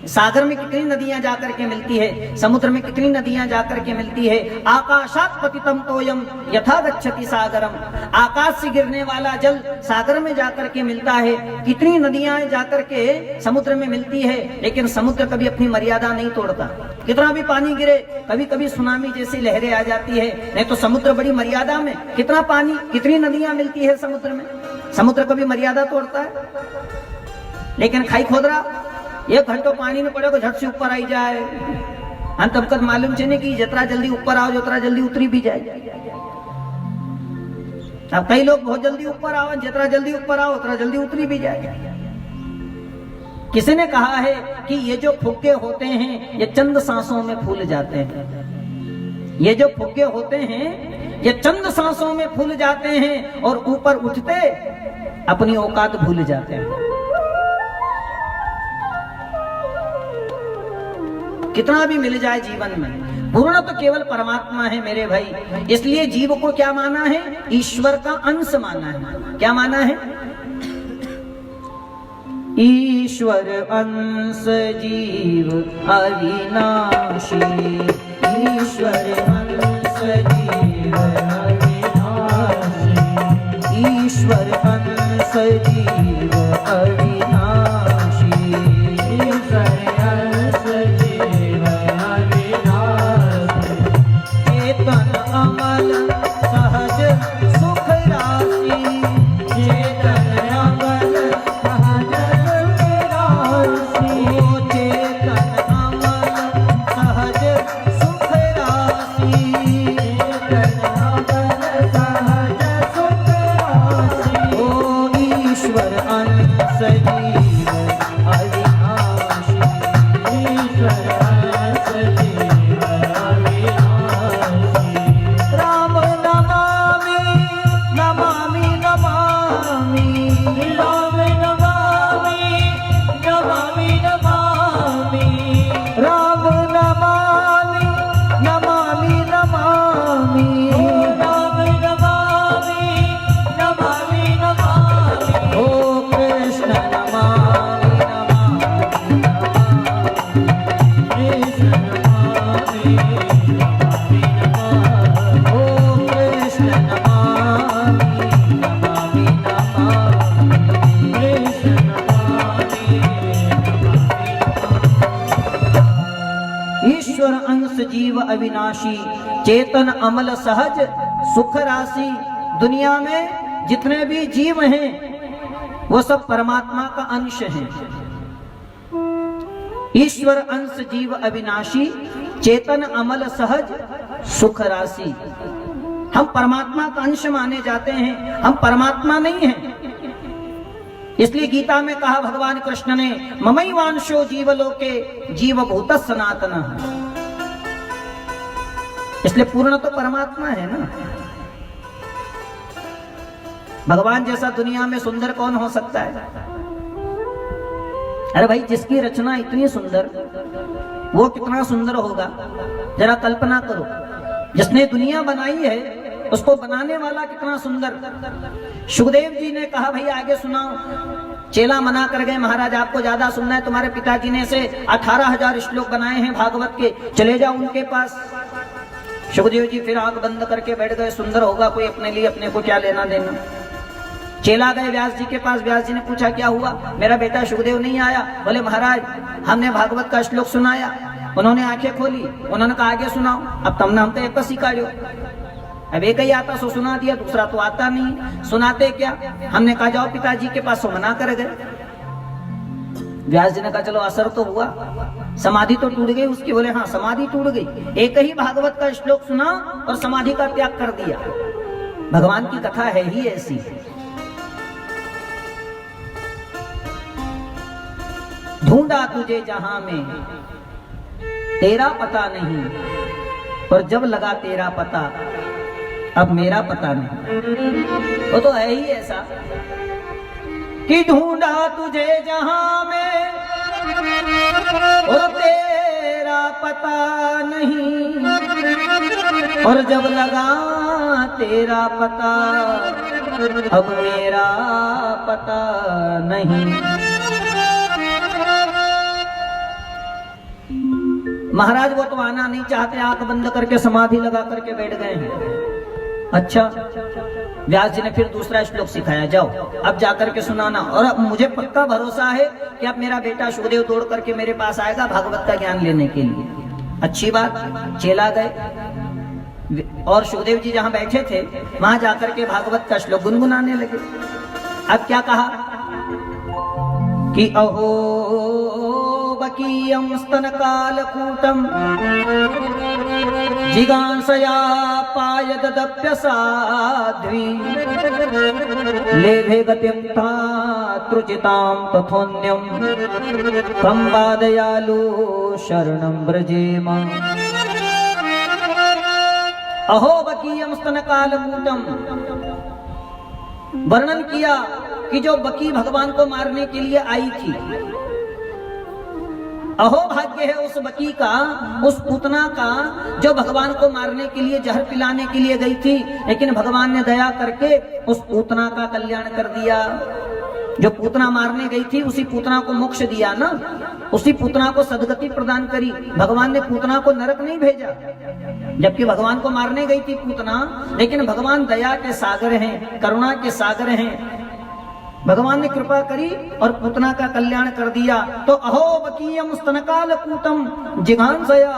Speaker 1: सागर में कितनी नदियां जाकर के मिलती है, समुद्र में कितनी नदियां जाकर के मिलती है। आकाशात पतितम तोयम यथा गच्छति सागरम, आकाश से गिरने वाला जल सागर में जाकर के मिलता है। कितनी नदियां जाकर के समुद्र में मिलती है, लेकिन समुद्र कभी अपनी मर्यादा नहीं तोड़ता। कितना भी पानी गिरे, कभी कभी सुनामी जैसी लहरें आ जाती है, नहीं तो समुद्र बड़ी मर्यादा में। कितना पानी, कितनी नदियां मिलती है समुद्र में, समुद्र कभी मर्यादा तोड़ता है। लेकिन खाई खोदरा एक घंटों पानी में पड़े तो झट से ऊपर आई जाए। हम तब तक मालूम चले कि जितना जल्दी ऊपर आओ उतना जल्दी उतरी भी जाए। अब कई लोग बहुत जल्दी ऊपर आओ, जितना जल्दी ऊपर आओ उतना जल्दी उतरी भी जाए। किसी ने कहा है कि ये जो फुग्गे होते हैं ये चंद सांसों में फूल जाते हैं। ये जो फुग्गे होते हैं ये चंद सांसों में फूल जाते हैं और ऊपर उठते अपनी औकात भूल जाते हैं। कितना भी मिल जाए जीवन में, पूर्ण तो केवल परमात्मा है मेरे भाई। इसलिए जीव को क्या माना है, ईश्वर का अंश माना है। क्या माना है, ईश्वर अंश जीव अविनाशी, ईश्वर अंश जीव अविनाशी, ईश्वर अंश जीव अविनाशी, ईश्वर अंश जीव अविनाशी, चेतन अमल सहज सुख राशि, चेतन अमल सहज सुख राशि, चेतन अमल सहज सुख राशि, चेतन अमल सहज सुख राशि। ओ ईश्वर अंश जीव अविनाशी, ईश्वर अंश जीव अविनाशी। राम नमामि नमामि नमामि, राम नमामि नमामि नमामि, राम नमामि नमामि नमामि, राम नमामि नमामि नमामि। ओ कृष्ण नमामि नमामि नमामि, कृष्ण नमामि नमामि नमामि, ओ कृष्ण नमामि नमामि नमामि, कृष्ण नमामि नमामि। ईश्वर अंश जीव अविनाशी, चेतन अमल सहज सुख राशि। दुनिया में जितने भी जीव हैं वो सब परमात्मा का अंश हैं। ईश्वर अंश जीव अविनाशी, चेतन अमल सहज सुख राशि। हम परमात्मा का अंश माने जाते हैं, हम परमात्मा नहीं हैं। इसलिए गीता में कहा भगवान कृष्ण ने, ममैवांशो जीवलोके जीवभूत सनातन। इसलिए पूर्ण तो परमात्मा है ना। भगवान जैसा दुनिया में सुंदर कौन हो सकता है। अरे भाई, जिसकी रचना इतनी सुंदर, वो कितना सुंदर होगा जरा कल्पना करो। जिसने दुनिया बनाई है उसको बनाने वाला कितना सुंदर। सुखदेव जी ने कहा, भाई आगे सुनाओ। चेला मना कर गए, महाराज आपको ज्यादा सुनना है, तुम्हारे पिताजी ने से 18,000 श्लोक बनाए हैं भागवत के, चले जाओ उनके पास। सुखदेव जी फिर आंख बंद करके बैठ गए। सुंदर होगा कोई अपने लिए, अपने को क्या लेना देना। चेला गए व्यास जी के पास। व्यास जी ने पूछा, क्या हुआ, मेरा बेटा सुखदेव नहीं आया? बोले महाराज हमने भागवत का श्लोक सुनाया। उन्होंने आंखें खोली, उन्होंने कहा आगे सुनाओ। अब तुमने हमको एक सिखाड़ो। अब एक ही आता सो सुना दिया, दूसरा तो आता नहीं। सुनाते क्या? हमने कहा जाओ पिताजी के पास। सो मना कर गए। व्यास जी ने कहा चलो असर तो हुआ, समाधि तो टूट गई उसकी। बोले हाँ समाधि टूट गई। एक ही भागवत का श्लोक सुना और समाधि का त्याग कर दिया। भगवान की कथा है ही ऐसी। ढूंढा तुझे जहां में तेरा पता नहीं, और जब लगा तेरा पता अब मेरा पता नहीं। वो तो है ही ऐसा कि ढूंढा तुझे जहां में और तेरा पता नहीं, और जब लगा तेरा पता अब मेरा पता नहीं। महाराज वो तो आना नहीं चाहते, आंख बंद करके समाधि लगा करके बैठ गए हैं। अच्छा, व्यास जी ने फिर दूसरा श्लोक सिखाया, जाओ अब जाकर के सुनाना। और अब मुझे पक्का भरोसा है कि अब मेरा बेटा सुखदेव दौड़ करके मेरे पास आएगा भागवत का ज्ञान लेने के लिए। अच्छी बात, चेला गए और सुखदेव जी जहां बैठे थे वहां जाकर के भागवत का श्लोक गुनगुनाने लगे। अब क्या कहा कि अहो बकीयं स्तनकालकूटं जिगांसया पायददप्यसाध्वी लेभे गतिं तातृचितां तथोन्यं कं वा दयालु शरणं व्रजेम। अहो बकीयं स्तनकालकूटं, वर्णन किया कि जो बकी भगवान को मारने के लिए आई थी, अहो भाग्य है उस बकी का, उस पूतना का जो भगवान को मारने के लिए जहर पिलाने के लिए गई थी, लेकिन भगवान ने दया करके उस पूतना का कल्याण कर दिया। जो पूतना मारने गई थी उसी पूतना को मोक्ष दिया ना, उसी पूतना को सदगति प्रदान करी। भगवान ने पूतना को नरक नहीं भेजा, जबकि भगवान को मारने गई थी पूतना, लेकिन भगवान दया के सागर हैं, करुणा के सागर हैं। भगवान ने कृपा करी और पूतना का कल्याण कर दिया। तो अहो बकीयं स्तनकालकूटं जिघांसया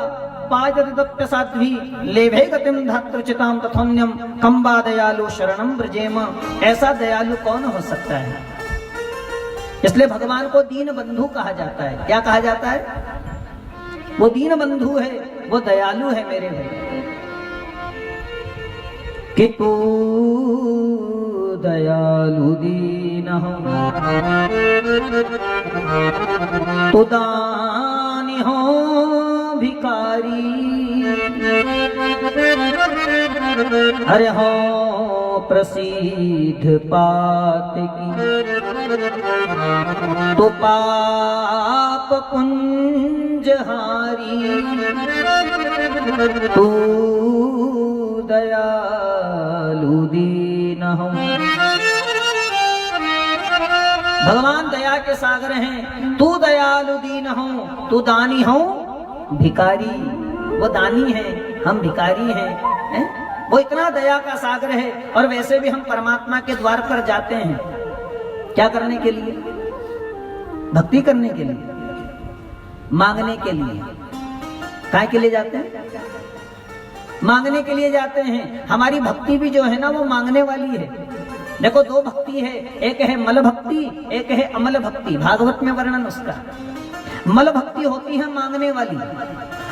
Speaker 1: पायददप्यसाध्वी लेभे गतिं धातृचितां तथोन्यं कं वा दयालु शरणं व्रजेम। ऐसा दयालु कौन हो सकता है? इसलिए भगवान को दीन बंधु कहा जाता है। क्या कहा जाता है? वो दीन बंधु है, वो दयालु है मेरे भाई। कि तू दयालु दीन हो, तू दानी हो भिकारी, अरे हो प्रसिद्ध पात की, तो पाप कुंजहारी, तू दयालु दीन हो। भगवान दया के सागर हैं। तू दयालु दीन हो, तू दानी हो भिकारी। वो दानी है, हम भिकारी हैं, है? वो इतना दया का सागर है। और वैसे भी हम परमात्मा के द्वार पर जाते हैं क्या करने के लिए? भक्ति करने के लिए, मांगने के लिए। काय के लिए जाते हैं? मांगने के लिए जाते हैं। हमारी भक्ति भी जो है ना वो मांगने वाली है। देखो दो भक्ति है, एक है मल भक्ति, एक है अमल भक्ति। भागवत में वर्णन उसका। मल भक्ति होती है मांगने वाली।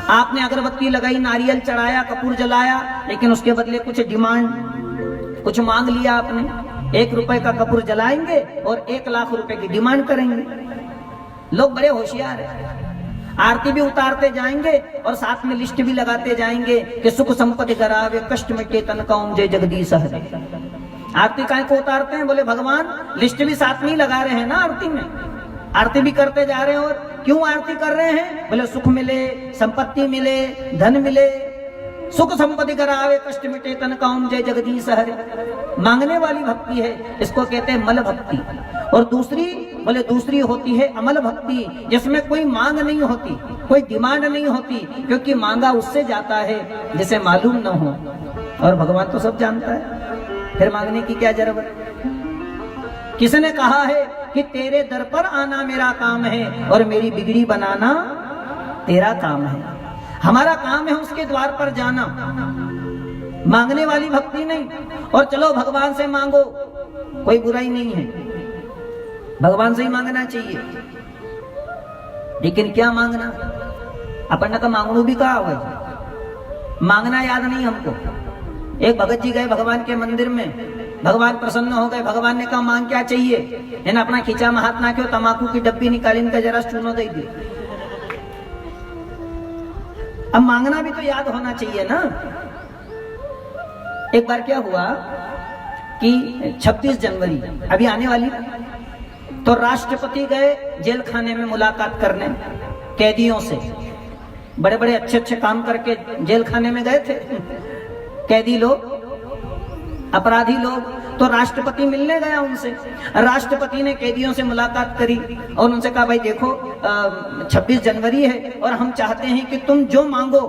Speaker 1: आपने अगरबत्ती लगाई, नारियल चढ़ाया, कपूर जलाया, लेकिन उसके बदले कुछ डिमांड, कुछ मांग लिया आपने। 1 रुपए का कपूर जलाएंगे और 1 लाख रुपए की डिमांड करेंगे। लोग बड़े होशियार हैं। आरती भी उतारते जाएंगे और साथ में लिस्ट भी लगाते जाएंगे कि सुख संपत्ति करावे, कष्ट मिटे तन काउम जय जगदीश हरे। आरती काय को उतारते हैं? बोले भगवान, लिस्ट भी साथ में ही लगा रहे हैं ना आरती में। आरती भी करते जा रहे हैं। और क्यों आरती कर रहे हैं? बोले सुख मिले, संपत्ति मिले, धन मिले, सुख संपत्ति करावे, कष्ट मिटे तन काउम जय जगदीश हरे। मांगने वाली भक्ति है, इसको कहते हैं मल भक्ति। और दूसरी, बोले दूसरी होती है अमल भक्ति, जिसमें कोई मांग नहीं होती, कोई डिमांड नहीं होती, क्योंकि मांगा उससे जाता है जिसे मालूम न हो। और भगवान तो सब जानता है, फिर मांगने की क्या जरूरत? किसने कहा है कि तेरे दर पर आना मेरा काम है और मेरी बिगड़ी बनाना तेरा काम है? हमारा काम है उसके द्वार पर जाना, मांगने वाली भक्ति नहीं। और चलो भगवान से मांगो, कोई बुराई नहीं है, भगवान से ही मांगना चाहिए। लेकिन क्या मांगना? अपन का मांगनू भी कहा हुआ, मांगना याद नहीं हमको। एक भगत जी गए भगवान के मंदिर में, भगवान प्रसन्न हो गए। भगवान ने कहा मांग क्या चाहिए? है ना, अपना खींचा में हाथ ना क्यों, तमाकू की डब्बी निकाली, इनका जरा चूनो दे दी। अब मांगना भी तो याद होना चाहिए ना। एक बार क्या हुआ कि 26 जनवरी अभी आने वाली, तो राष्ट्रपति गए जेल खाने में मुलाकात करने कैदियों से। बड़े बड़े अच्छे अच्छे काम करके जेल खाने में गए थे कैदी लोग, अपराधी लोग। तो राष्ट्रपति मिलने गया उनसे। राष्ट्रपति ने कैदियों से मुलाकात करी और उनसे कहा भाई देखो 26 जनवरी है और हम चाहते हैं कि तुम जो मांगो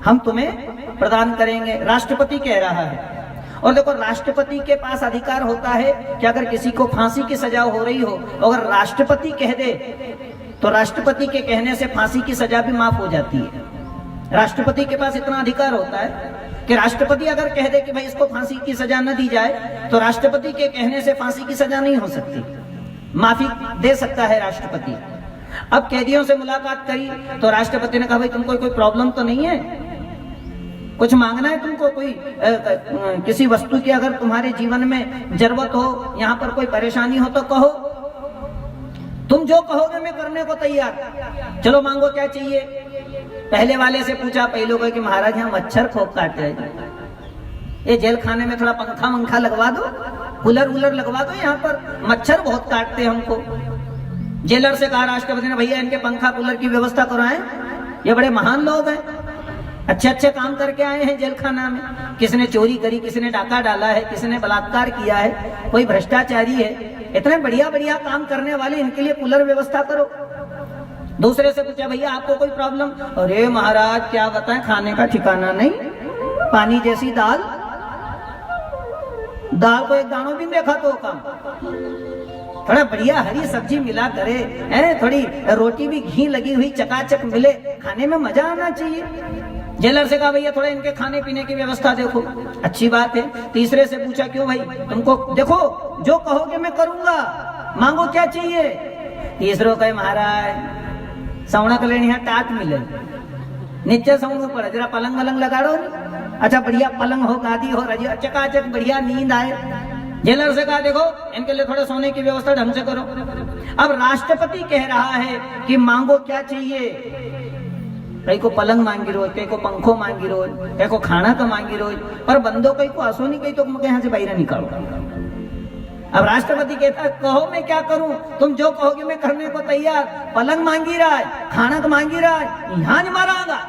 Speaker 1: हम तुम्हें प्रदान करेंगे। राष्ट्रपति कह रहा है। और देखो राष्ट्रपति के पास अधिकार होता है कि अगर किसी को फांसी की सजा हो रही हो, अगर राष्ट्रपति कह दे तो राष्ट्रपति के कहने से फांसी की सजा भी माफ हो जाती है। राष्ट्रपति के पास इतना अधिकार होता है कि राष्ट्रपति अगर कह दे कि भाई इसको फांसी की सजा न दी जाए तो राष्ट्रपति के कहने से फांसी की सजा नहीं हो सकती, माफी दे सकता है राष्ट्रपति। अब कैदियों से मुलाकात करी तो राष्ट्रपति ने कहा भाई तुमको कोई प्रॉब्लम तो नहीं है, कुछ मांगना है तुमको, कोई किसी वस्तु की अगर तुम्हारे जीवन में जरूरत हो, यहाँ पर कोई परेशानी हो तो कहो, तुम जो कहोगे मैं करने को तैयार। चलो मांगो क्या चाहिए। पहले वाले से पूछा, पहले को कि महाराज यहाँ मच्छर खूब काटते हैं, ये जेल खाने में थोड़ा पंखा मंखा लगवा दो, कूलर वूलर लगवा दो, यहाँ पर मच्छर बहुत काटते हैं हमको। जेलर से कहा राष्ट्रपति ने भैया इनके पंखा कूलर की व्यवस्था कराएं, ये बड़े महान लोग हैं, अच्छे अच्छे काम करके आए हैं जेल खाना में। किसी ने चोरी करी, किसी ने डाका डाला है, किसी ने बलात्कार किया है, कोई भ्रष्टाचारी है, इतने बढ़िया बढ़िया काम करने वाले, इनके लिए कूलर व्यवस्था करो। दूसरे से पूछा भैया आपको कोई प्रॉब्लम? अरे महाराज क्या बताएं, खाने का ठिकाना नहीं, पानी जैसी दाल को एक दानों भी देखा तो काम। थोड़ा बढ़िया हरी सब्जी मिला करे, है थोड़ी रोटी भी घी लगी हुई चकाचक मिले, खाने में मजा आना चाहिए। जेलर से कहा भैया थोड़ा इनके खाने पीने की व्यवस्था देखो। अच्छी बात है। तीसरे से पूछा क्यों भाई? तुमको देखो जो कहोगे मैं करूंगा, मांगो क्या चाहिए। तीसरो कहे महाराज सवना कलेणी यहाँ टाट मिले, नीचे सवना पड़े, जरा पलंग वलंग लगा दो, अच्छा बढ़िया पलंग हो, गादी हो, रजी चकाचक बढ़िया नींद आए। जेलर से कहा देखो इनके लिए थोड़े सोने की व्यवस्था ढंग से करो। अब राष्ट्रपति कह रहा है कि मांगो क्या चाहिए। कई को पलंग मांगी रोज, कई को पंखो मांगी रोज, कई को खाना तो मांगी रोज, पर बंदो कई को आसो नहीं, कई तो यहाँ से बाहर निकालो। अब राष्ट्रपति कहता कहो मैं क्या करूं, तुम जो कहोगे मैं करने को तैयार। पलंग मांगी रहा है, खाना तो मांगी रहा है, यहाँ नहीं मारांगा,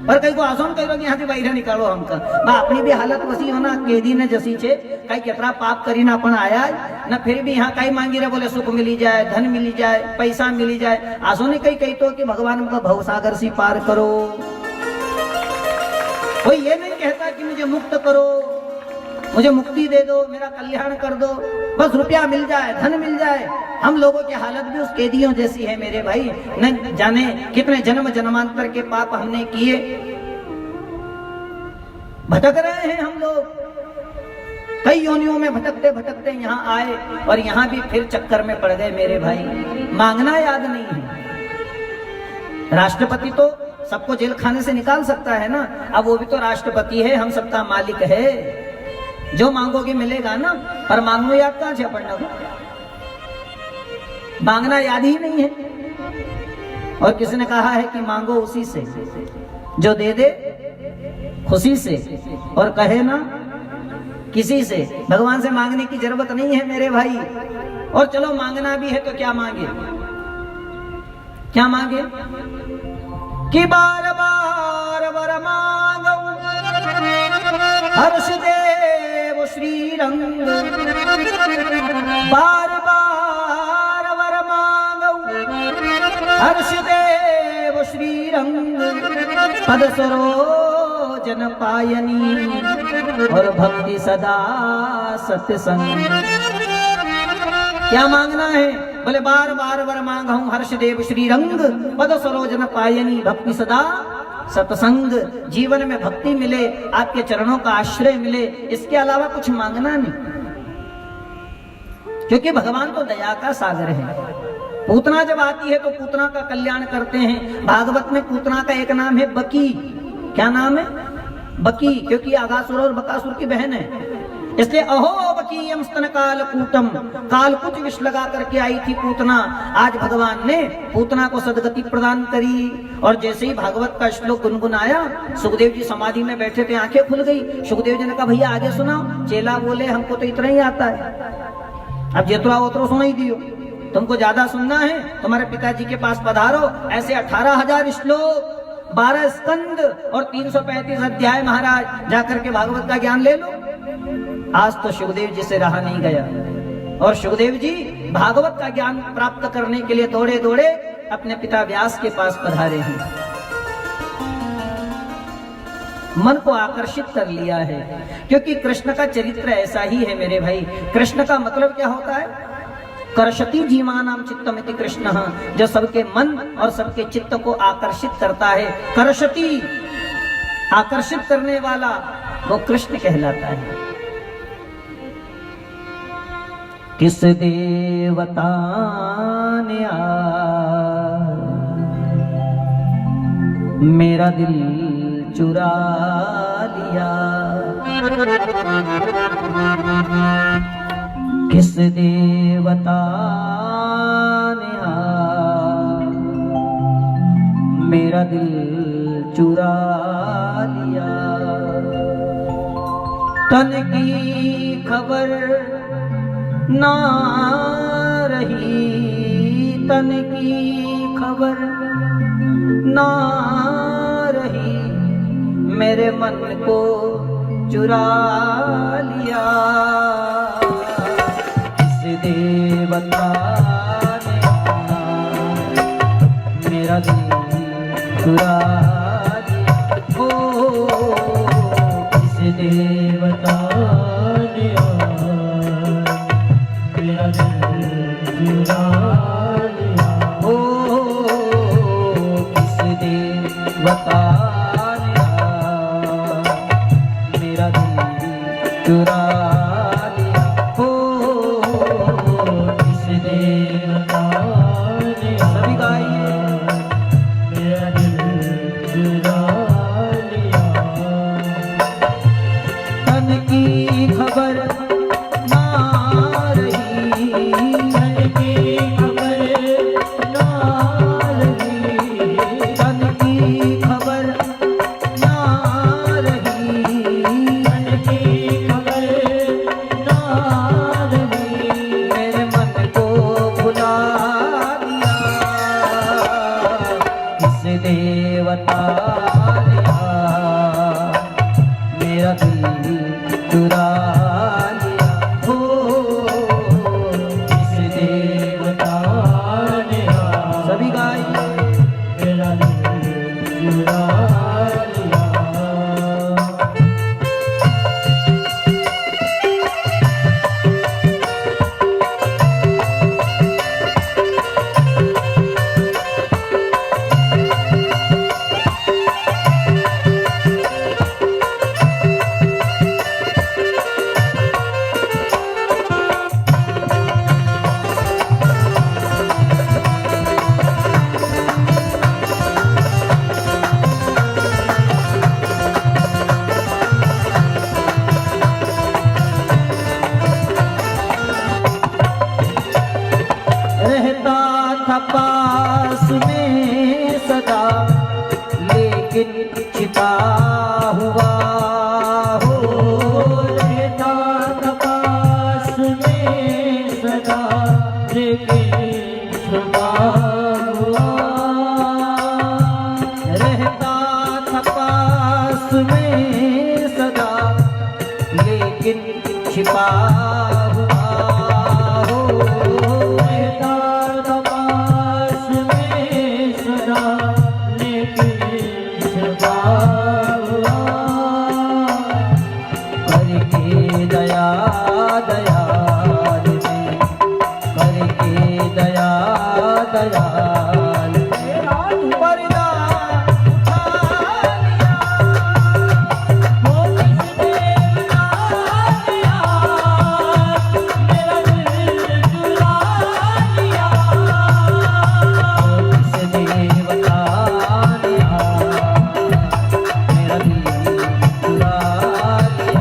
Speaker 1: पर कई को आसोन कई लोग यहाँ से बाहर निकालो हमका। बा अपनी भी हालत वसी होना, कैदी ने जसी छे कई कितना पाप करी ना अपन आया न, फिर भी यहाँ कई मांगी रहे, बोले सुख मिली जाए, धन मिली जाए, पैसा मिली जाए। आसो ने कई तो कि भगवान का भवसागर सी पार करो। कोई ये नहीं कहता कि मुझे मुक्त करो, मुझे मुक्ति दे दो, मेरा कल्याण कर दो, बस रुपया मिल जाए, धन मिल जाए। हम लोगों की हालत भी उस कैदियों जैसी है मेरे भाई। न जाने कितने जन्म जन्मांतर के पाप हमने किए, भटक रहे हैं हम लोग, कई योनियों में भटकते भटकते यहाँ आए और यहाँ भी फिर चक्कर में पड़ गए मेरे भाई। मांगना याद नहीं है। राष्ट्रपति तो सबको जेल खाने से निकाल सकता है ना, अब वो भी तो राष्ट्रपति है, हम सबका मालिक है। जो मांगोगे मिलेगा ना, पर मांगो याद कहां से पढ़ना को, मांगना याद ही नहीं है। और किसी ने कहा है कि मांगो उसी से जो दे दे खुशी से, और कहे ना किसी से। भगवान से मांगने की जरूरत नहीं है मेरे भाई। और चलो मांगना भी है तो क्या मांगे, क्या मांगे कि बार बार वर मांगो हर्ष देव श्री रंग, बार बार वर मांगो हर्ष देव श्री रंग, पद सरोजन पायनी और भक्ति सदा सत्संग। क्या मांगना है? बोले बार बार वर मांगा हूं हर्ष देव श्री रंग, पद सरोजन पायनी भक्ति सदा सत्संग। जीवन में भक्ति मिले, आपके चरणों का आश्रय मिले, इसके अलावा कुछ मांगना नहीं। क्योंकि भगवान तो दया का सागर है। पूतना जब आती है तो पूतना का कल्याण करते हैं। भागवत में पूतना का एक नाम है बकी। क्या नाम है? बकी, क्योंकि आगासुर और बकासुर की बहन है, इसलिए अहो बकीयम स्तन कालकूटम, कालकुट विष लगा करके आई थी पूतना। आज भगवान ने पूतना को सदगति प्रदान करी। और जैसे ही भागवत का श्लोक गुनगुनाया, सुखदेव जी समाधि में बैठे थे, आंखें खुल गई। सुखदेव जी ने कहा भैया आगे सुनाओ। चेला बोले हमको तो इतना ही आता है, अब जेतरा ओतरो सुनाई दियो, तुमको ज्यादा सुनना है तुम्हारे पिताजी के पास पधारो। ऐसे 18,000 श्लोक, 12 स्कंद और 335 अध्याय महाराज जाकर के भागवत का ज्ञान ले लो। आज तो सुखदेव जी से रहा नहीं गया और सुखदेव जी भागवत का ज्ञान प्राप्त करने के लिए दौड़े दौड़े अपने पिता व्यास के पास पधारे हैं। मन को आकर्षित कर लिया है, क्योंकि कृष्ण का चरित्र ऐसा ही है मेरे भाई। कृष्ण का मतलब क्या होता है? कर्षति जीवानाम चित्तमिति कृष्ण, जो सबके मन और सबके चित्त को आकर्षित करता है। कर्षति, आकर्षित करने वाला, वो कृष्ण कहलाता है। किस देवता ने मेरा दिल चुरा लिया, किस देवता ने मेरा दिल चुरा लिया। तन की खबर ना रही, तन की खबर ना रही, मेरे मन को चुरा लिया। किस देवता ने मेरा दिल चुरा लिया, ओ किस देवता ने मेरा दिल चुरा लिया, ओ किस देवता चुरा लिया, हो किस देवता ने, सभी गाइए, मेरा दिल चुरा लिया। तन की खबर ना रही, तन की खबर ना रही, तन की खबर ना रही, तन की देवता मेरा दिल चुरा लिया, हो किस देवता ने, सभी गाइए, मेरा दिल चुरा लिया। पास में सदा लेकिन छिपा हुआ हो, रहता था पास में सदा लेकिन छिपा हुआ, रहता था पास में सदा लेकिन छिपा हुआ हो, रहता दया दयाल में, करके दया दयाल में पर्दा उठा लिया, वो किस देवता ने मेरा दिल चुरा लिया, वो किस देवता ने मेरा दिल चुरा लिया,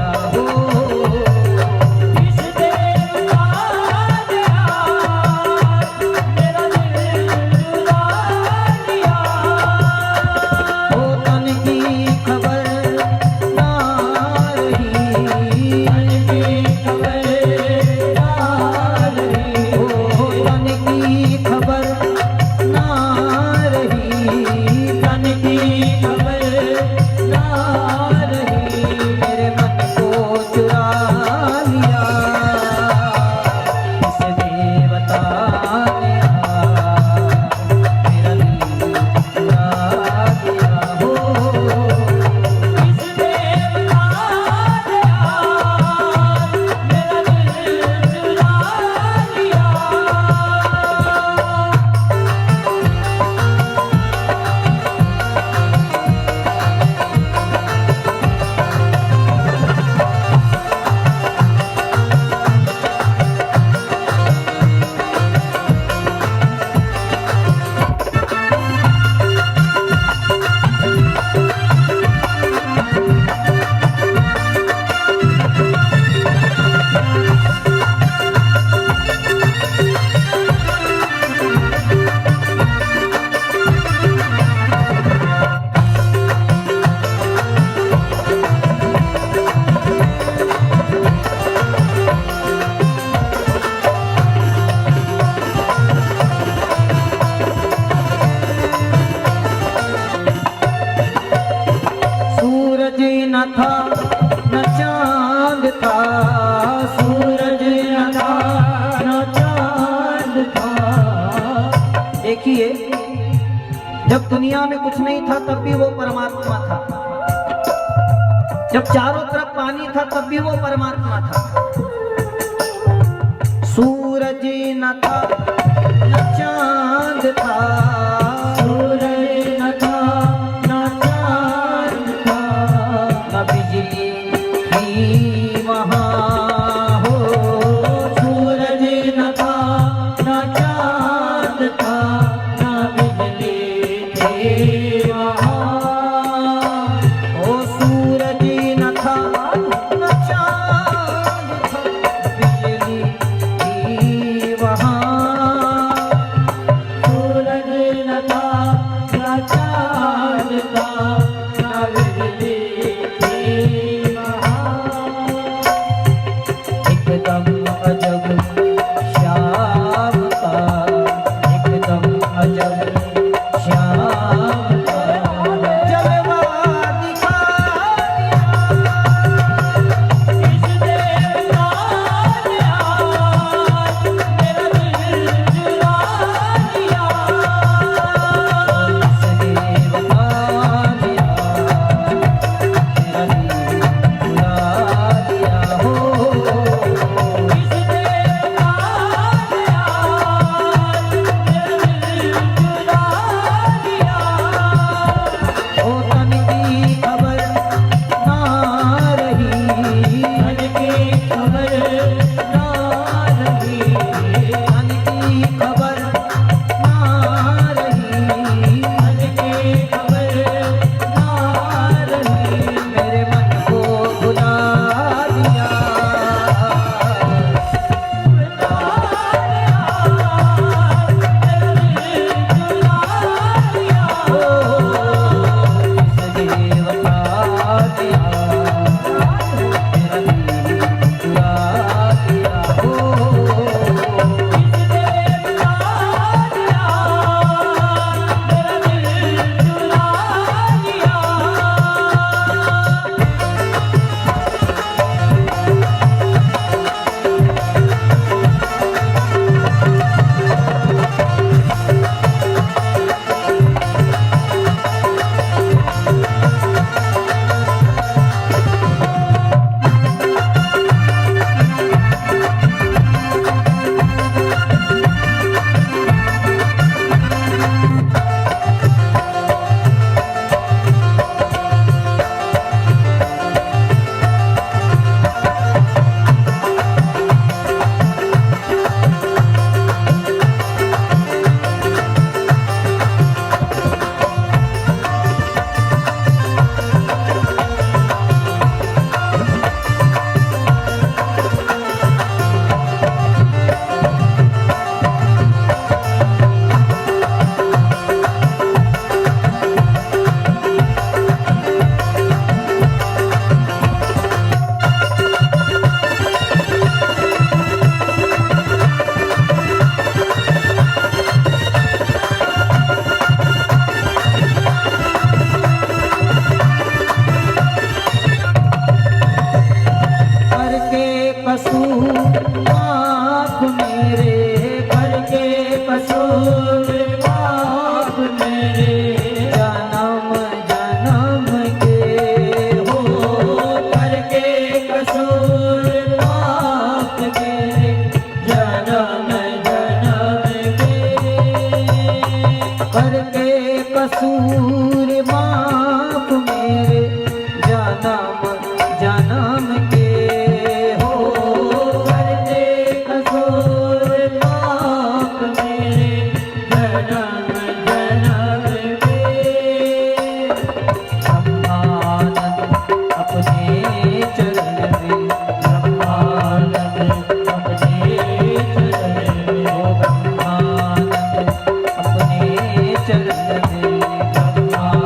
Speaker 1: मेरा दिल देखिए, जब दुनिया में कुछ नहीं था तब भी वो परमात्मा था, जब चारों तरफ पानी था तब भी वो परमात्मा था। सूरज न था न चांद था, सूरज न था न चांद था, न बिजली थी वहाँ हो। सूरज न था न चांद था, न बिजली थी वहाँ। ओ सूरज न था न चांद था, बिजली थी वहाँ। सूरज न था न चांद था, न बिजली थी वहाँ। एकदम अजब श्याम का, एकदम अजब श्याम का जलवा दिखा दिया। इस देवता ने आज मेरा दिल चुरा दिया। इस देवता ने आज मेरा दिल चुरा दिया हो। इस देवता ने आज मेरा दिल चुरा दिया। ओ तन की खबर ना रही, तन की खबर ना रही, तन की खबर ना रही, तन की खबर ना रही। मेरे मन को भुला दिया। करके कसूर माफ मेरे, करके कसूर माफ मेरे, जन्म जन्म के हो। करके कसूर माफ मेरे, जन्म जन्म के। करके कसूर माफ मेरे, जन्म जन्म के हो। करके कसूर माफ मेरे, जन्म जन्म के। ब्रह्मानंद अपने चरण में, ब्रह्मानंद अपने चरण में, ओ ब्रह्मानंद अपने चरण में, ब्रह्मानंद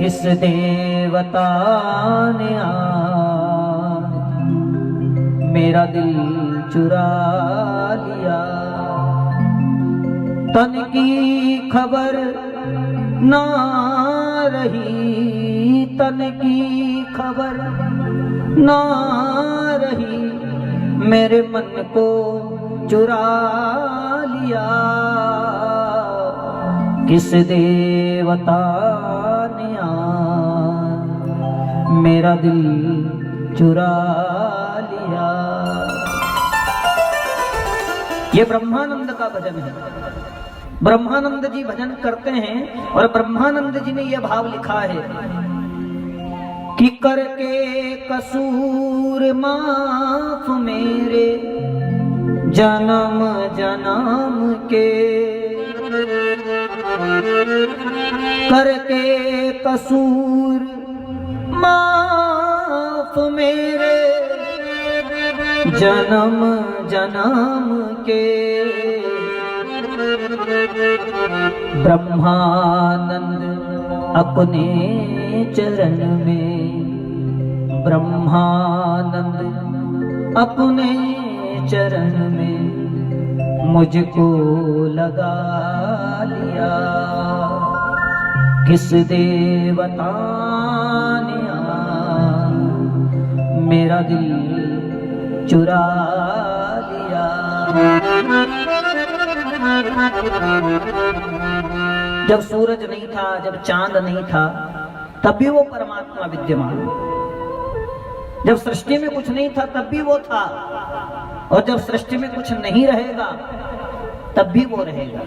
Speaker 1: किस देवता ने आज मेरा दिल चुरा लिया। तन की खबर ना रही, तन की खबर ना रही, मेरे मन को चुरा लिया। किस देवता ने आज मेरा दिल चुरा लिया। ये ब्रह्मानंद का भजन है। ब्रह्मानंद जी भजन करते हैं और ब्रह्मानंद जी ने यह भाव लिखा है कि करके कसूर माफ मेरे जन्म जन्म के, करके कसूर माफ मेरे जन्म जन्म के। ब्रह्मानंद अपने चरण में, ब्रह्मानंद अपने चरण में मुझको लगा लिया। किस देवता ने मेरा दिल चुरा लिया। जब सूरज नहीं था, जब चांद नहीं था, तब भी वो परमात्मा विद्यमान। जब सृष्टि में कुछ नहीं था तब भी वो था, और जब सृष्टि में कुछ नहीं रहेगा तब भी वो रहेगा।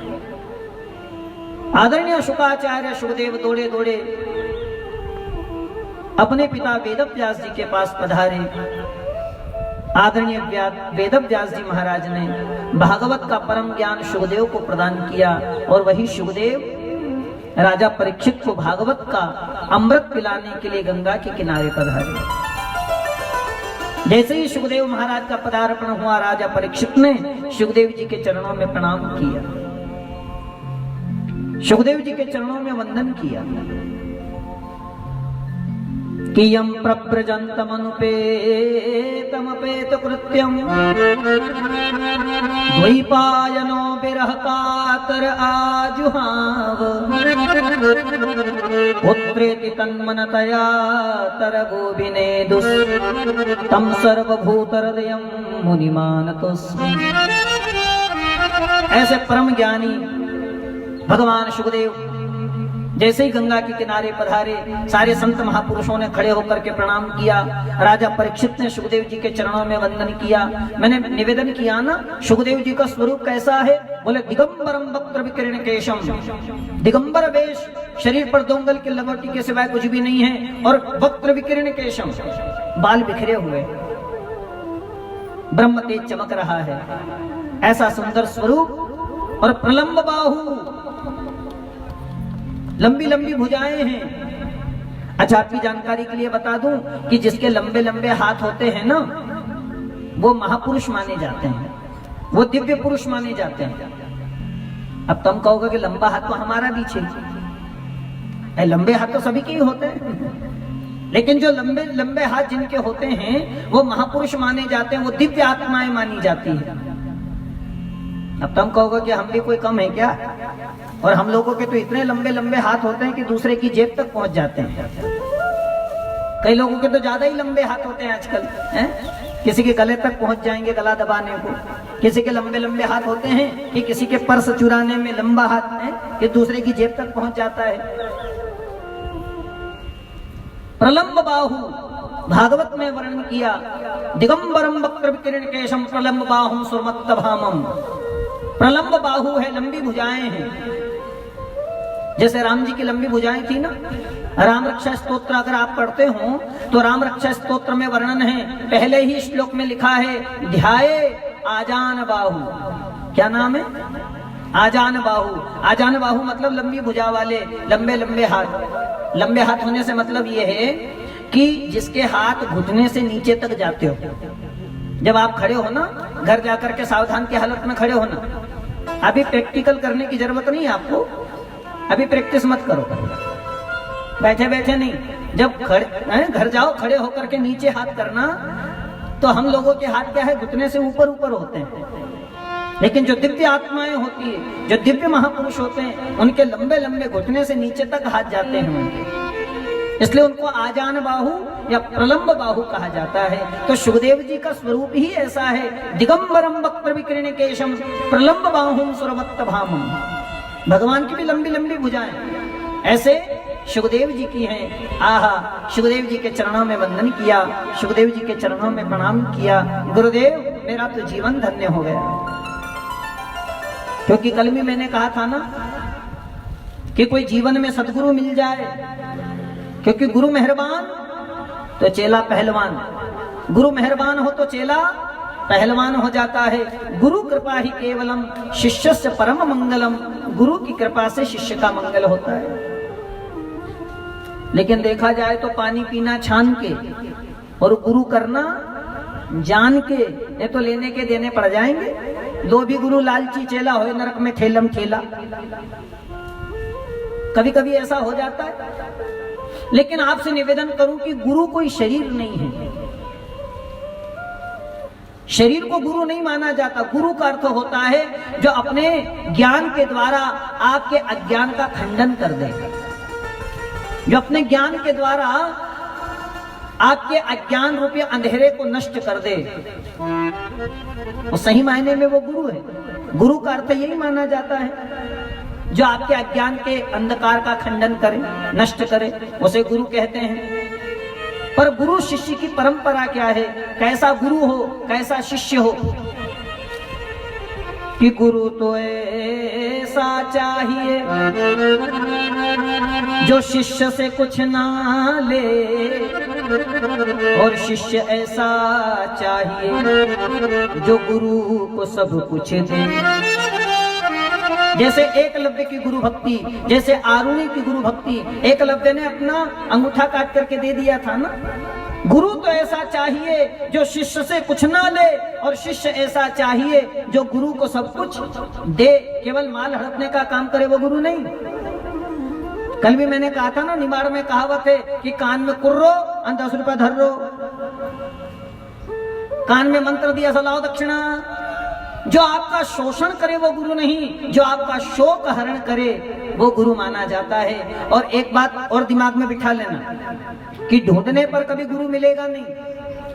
Speaker 1: आदरणीय शुकाचार्य शुकदेव दौड़े दौड़े अपने पिता वेदव्यास जी के पास पधारे। आदरणीय वेदव्यास जी महाराज ने भागवत का परम ज्ञान शुकदेव को प्रदान किया, और वही शुकदेव राजा परीक्षित को भागवत का अमृत पिलाने के लिए गंगा के किनारे पधारे। जैसे ही शुकदेव महाराज का पदार्पण हुआ, राजा परीक्षित ने शुकदेव जी के चरणों में प्रणाम किया, शुकदेव जी के चरणों में वंदन किया कि यम प्रव्रजन्तमनुपेतमपेत कृत्यम द्वैपायनो विरह कातर आजुहाव पुत्रेति तन्मनतया तरगोभिनेदुस् तम सर्वभूतहृदयं मुनिमानतोऽस्मि। ऐसे परम ज्ञानी भगवान शुकदेव जैसे ही गंगा के किनारे पधारे, सारे संत महापुरुषों ने खड़े होकर के प्रणाम किया। राजा परीक्षित ने शुकदेव जी के चरणों में वंदन किया। मैंने निवेदन किया ना, शुकदेव जी का स्वरूप कैसा है? बोले दिगंबरम वक्त्र विकीर्ण केशम। दिगंबर वेश, शरीर पर दोंगल के लंगोटी के सिवाय कुछ भी नहीं है, और वक्त्र विकीर्ण केशम, बाल बिखरे हुए, ब्रह्म तेज चमक रहा है, ऐसा सुंदर स्वरूप। और प्रलंब बाहु, लंबी लंबी भुजाएं हैं। अच्छा, आपकी जानकारी के लिए बता दूं कि जिसके लंबे लंबे हाथ होते हैं ना, वो महापुरुष माने जाते हैं, वो दिव्य पुरुष माने जाते हैं। अब तुम कहोगे कि लंबा हाथ तो हमारा भी है, लंबे हाथ तो सभी के ही होते हैं, लेकिन जो लंबे लंबे हाथ जिनके होते हैं वो महापुरुष माने जाते हैं, वो दिव्य आत्माएं मानी जाती है। अब तुम कहोगे कि हम भी कोई कम है क्या? और हम लोगों के तो इतने लंबे लंबे हाथ होते हैं कि दूसरे की जेब तक पहुंच जाते हैं। कई लोगों के तो ज्यादा ही लंबे हाथ होते हैं आजकल, हैं? किसी के गले तक पहुंच जाएंगे गला दबाने को, किसी के लंबे लंबे हाथ होते हैं कि किसी के पर्स चुराने में लंबा हाथ है कि दूसरे की जेब तक पहुंच जाता है। प्रलंब बाहु भागवत में वर्णन किया, दिगंबरम वक्त्र विकीर्ण केशम प्रलंब बाहुम सुरमत्तभामम। प्रलंब बाहु है, लंबी भुजाएं हैं। जैसे राम जी की लंबी भुजाएं थी ना, राम रक्षा स्तोत्र अगर आप पढ़ते हो तो राम रक्षा स्तोत्र में वर्णन है, पहले ही श्लोक में लिखा है ध्याये आजान बाहु। क्या नाम है? आजान बाहु। आजान बाहु मतलब लंबी भुजा वाले, लंबे लंबे हाथ। लंबे हाथ होने से मतलब ये है कि जिसके हाथ घुटने से नीचे तक जाते हो। जब आप खड़े हो ना, घर जाकर के सावधान की हालत में खड़े हो ना, अभी प्रैक्टिकल करने की जरूरत नहीं है आपको, अभी प्रैक्टिस मत करो। बैठे बैठे नहीं, जब खड़े घर जाओ खड़े होकर के नीचे हाथ करना, तो हम लोगों के हाथ क्या है, घुटने से ऊपर ऊपर होते हैं। लेकिन जो दिव्य आत्माएं होती है, जो दिव्य महापुरुष होते हैं, उनके लंबे लंबे घुटने से नीचे तक हाथ जाते हैं उनके। इसलिए उनको आजान बाहु या प्रलंब बाहु कहा जाता है। तो सुखदेव जी का स्वरूप ही ऐसा है, दिगंबरम वक्त्र विकीर्ण केशम प्रलंब बाहुम सुरवत्त भामम। भगवान की भी लंबी लंबी भुजाएं ऐसे सुखदेव जी की हैं। आहा, सुखदेव जी के चरणों में वंदन किया, सुखदेव जी के चरणों में प्रणाम किया, गुरुदेव मेरा तो जीवन धन्य हो गया। क्योंकि कल भी मैंने कहा था ना कि कोई जीवन में सदगुरु मिल जाए, क्योंकि गुरु मेहरबान तो चेला पहलवान, गुरु मेहरबान हो तो चेला पहलवान हो जाता है। गुरु कृपा ही केवलम शिष्यस्य परम मंगलम। गुरु की कृपा से शिष्य का मंगल होता है। लेकिन देखा जाए तो पानी पीना छान के और गुरु करना जान के, ये तो लेने के देने पड़ जाएंगे। लोभी गुरु लालची चेला होए नरक में ठेलम ठेला, कभी कभी ऐसा हो जाता है। लेकिन आपसे निवेदन करूं कि गुरु कोई शरीर नहीं है, शरीर को गुरु नहीं माना जाता। गुरु का अर्थ होता है जो अपने ज्ञान के द्वारा आपके अज्ञान का खंडन कर दे, जो अपने ज्ञान के द्वारा आपके अज्ञान रूपी अंधेरे को नष्ट कर दे, वो सही मायने में वो गुरु है। गुरु का अर्थ यही माना जाता है जो आपके अज्ञान के अंधकार का खंडन करे, नष्ट करे, उसे गुरु कहते हैं। पर गुरु शिष्य की परंपरा क्या है, कैसा गुरु हो कैसा शिष्य हो, कि गुरु तो ऐसा चाहिए जो शिष्य से कुछ ना ले, और शिष्य ऐसा चाहिए जो गुरु को सब कुछ दे। जैसे एकलव्य की गुरु भक्ति, जैसे आरुणि की गुरु भक्ति, एकलव्य ने अपना अंगूठा काट करके दे दिया था ना। गुरु तो ऐसा चाहिए जो शिष्य से कुछ ना ले, और शिष्य ऐसा चाहिए जो गुरु को सब कुछ दे। केवल माल हड़पने का काम करे वो गुरु नहीं। कल भी मैंने कहा था ना, निमाड़ में कहावत है कि कान में कुर्रो 10 रुपया धर रो, कान में मंत्र दिया सलाओ दक्षिणा। जो आपका शोषण करे वो गुरु नहीं, जो आपका शोक हरण करे वो गुरु माना जाता है। और एक बात और दिमाग में बिठा लेना कि ढूंढने पर कभी गुरु मिलेगा नहीं।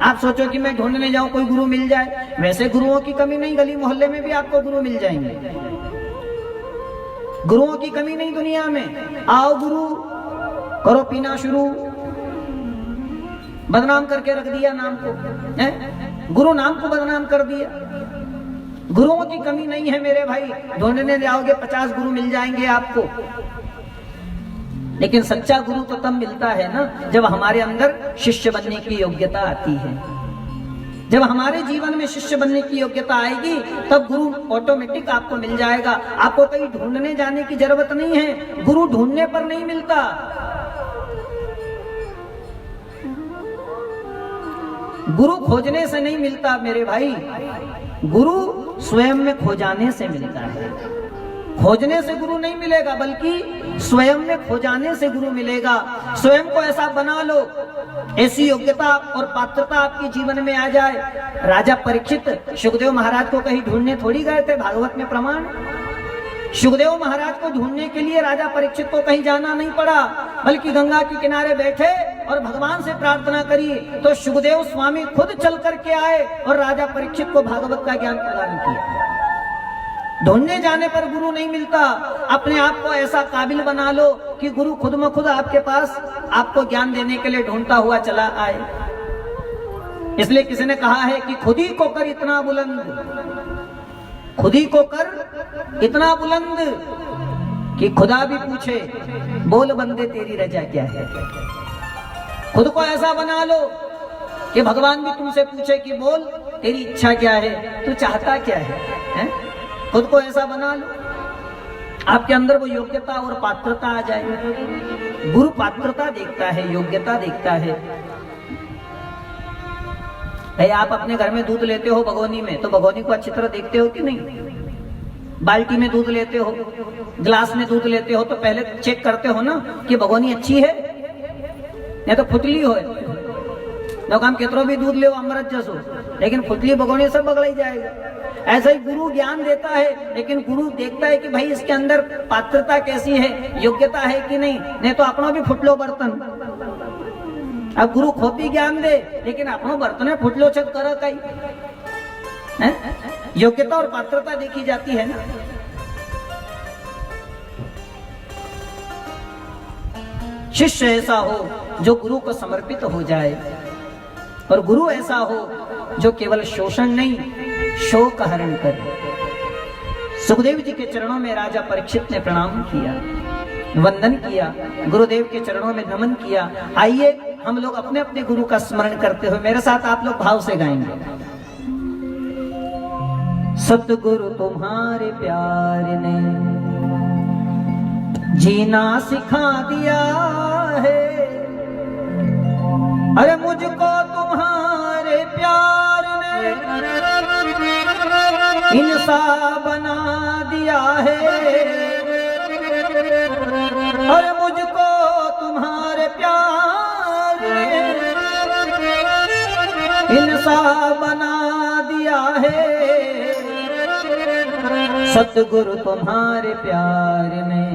Speaker 1: आप सोचो कि मैं ढूंढने जाऊं कोई गुरु मिल जाए, वैसे गुरुओं की कमी नहीं, गली मोहल्ले में भी आपको गुरु मिल जाएंगे। गुरुओं की कमी नहीं दुनिया में। आओ गुरु, करो पीना शुरू, बदनाम करके रख दिया नाम को, गुरु नाम को बदनाम कर दिया। गुरुओं की कमी नहीं है मेरे भाई, ढूंढने जाओगे 50 गुरु मिल जाएंगे आपको। लेकिन सच्चा गुरु तो तब मिलता है ना जब हमारे अंदर शिष्य बनने की योग्यता आती है। जब हमारे जीवन में शिष्य बनने की योग्यता आएगी तब गुरु ऑटोमेटिक आपको मिल जाएगा। आपको कहीं ढूंढने जाने की जरूरत नहीं है, गुरु ढूंढने पर नहीं मिलता। गुरु खोजने से नहीं मिलता मेरे भाई, गुरु स्वयं में खो जाने से मिलता है। खोजने से गुरु नहीं मिलेगा, बल्कि स्वयं में खो जाने से गुरु मिलेगा। स्वयं को ऐसा बना लो, ऐसी योग्यता और पात्रता आपके जीवन में आ जाए। राजा परीक्षित सुखदेव महाराज को कहीं ढूंढने थोड़ी गए थे, भागवत में प्रमाण। सुखदेव महाराज को ढूंढने के लिए राजा परीक्षित को कहीं जाना नहीं पड़ा, बल्कि गंगा के किनारे बैठे और भगवान से प्रार्थना करी तो सुखदेव स्वामी खुद चल करके आए और राजा परीक्षित को भागवत का ज्ञान प्रदान किया। ढूंढने जाने पर गुरु नहीं मिलता। अपने आप को ऐसा काबिल बना लो कि गुरु खुद में खुद आपके पास आपको ज्ञान देने के लिए ढूंढता हुआ चला आए। इसलिए किसी ने कहा है कि खुद ही को कर इतना बुलंद, खुद ही को कर इतना बुलंद कि खुदा भी पूछे बोल बंदे तेरी रजा क्या है। खुद को ऐसा बना लो कि भगवान भी तुमसे पूछे कि बोल तेरी इच्छा क्या है, तू चाहता क्या है? खुद को ऐसा बना लो, आपके अंदर वो योग्यता और पात्रता आ जाए। गुरु पात्रता देखता है, योग्यता देखता है। भाई आप अपने घर में दूध लेते हो भगोनी में, तो भगोनी को अच्छी तरह देखते हो कि नहीं? बाल्टी में दूध लेते हो, गिलास में दूध लेते हो, तो पहले चेक करते हो ना कि भगोनी अच्छी है नहीं तो फुटली हो न काम केतरो भी दूध ले अमृत जसो, लेकिन फुटली बगोने सब बगड़ ही जाएगा। ऐसा ही गुरु ज्ञान देता है, लेकिन गुरु देखता है कि भाई इसके अंदर पात्रता कैसी है, योग्यता है कि नहीं तो अपना भी फुटलो बर्तन। अब गुरु खोटी ज्ञान दे, लेकिन अपनो बर्तन फुटलो छत कर कई, योग्यता और पात्रता देखी जाती है ना। शिष्य ऐसा हो जो गुरु को समर्पित हो जाए, और गुरु ऐसा हो जो केवल शोषण नहीं शोक हरण करे। सुखदेव जी के चरणों में राजा परीक्षित ने प्रणाम किया, वंदन किया, गुरुदेव के चरणों में नमन किया। आइए हम लोग अपने अपने गुरु का स्मरण करते हुए मेरे साथ आप लोग भाव से गाएंगे। सतगुरु तुम्हारे प्यार ने जीना सिखा दिया है, अरे मुझको तुम्हारे प्यार ने इंसान बना दिया है, अरे मुझको तुम्हारे प्यार ने इंसान बना दिया है। सतगुरु तुम्हारे प्यार ने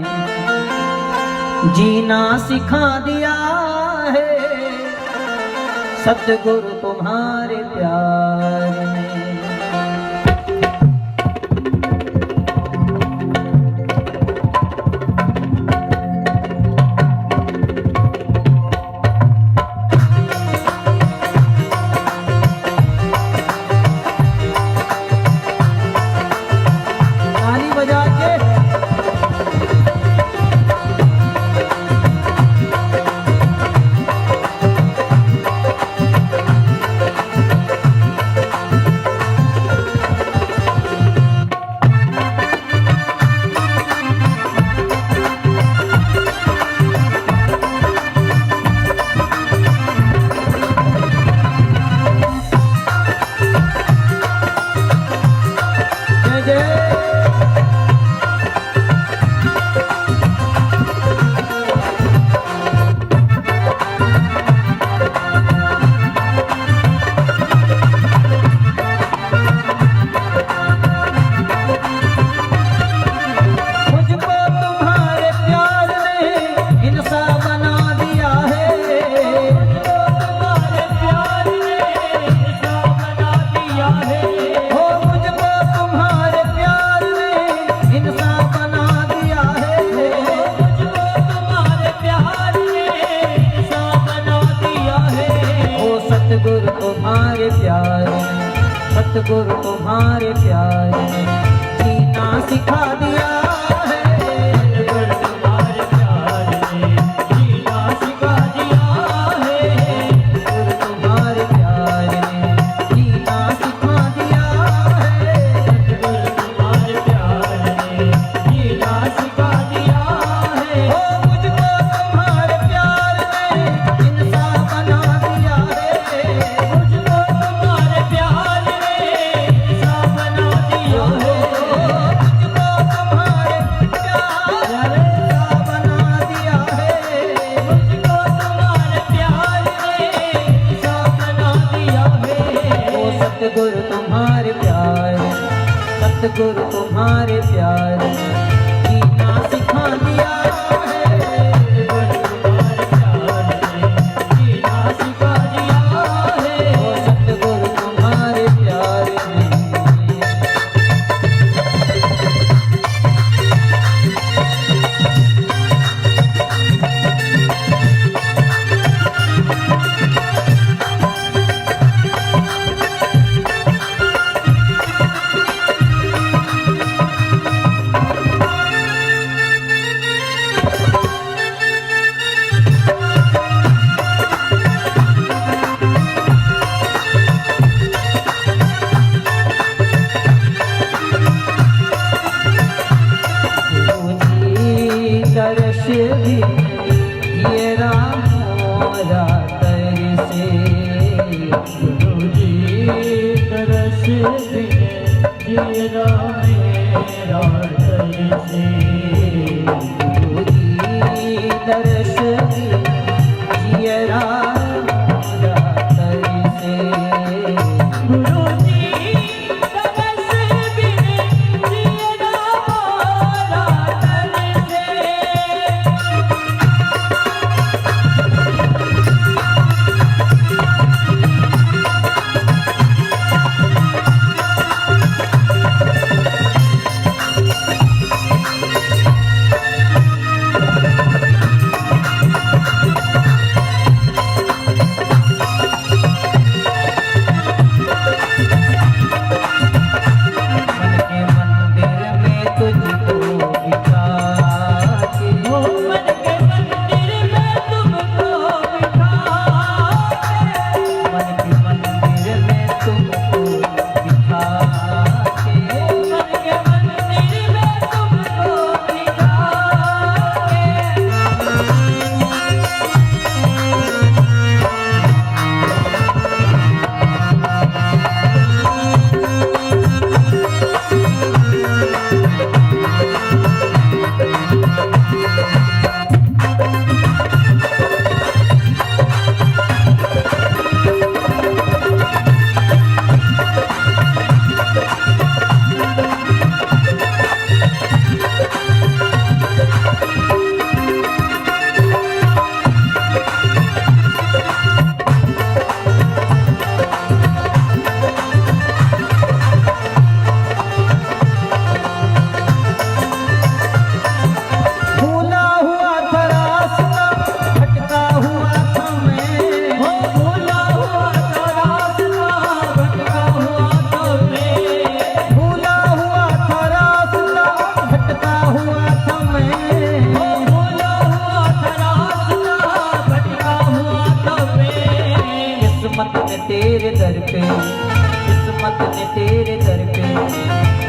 Speaker 1: जीना सिखा दिया है, सतगुरु तुम्हारे प्यार में। सतगुरु तुम्हारे प्यार जीना सिखा दिया है, सतगुरु तुम्हारे प्यार जीना सिखा दिया है, सतगुरु तुम्हारे प्यार जीना सिखा दिया है, सतगुरु तुम्हारे प्यार जीना सिखा दिया है। ओ मुझको तुम्हारे प्यार ने इंसान बना दिया है, मुझको तुम्हारे प्यार सतगुरु तुम्हारे प्यार, सतगुरु तुम्हारे प्यार जीना सिखा दिया है, सतगुरु तुम्हारे प्यार जीना सिखा दिया है, सतगुरु तुम्हारे प्यार दर्श जियरा तेरे दर पे, किस्मत ने तेरे दर पे,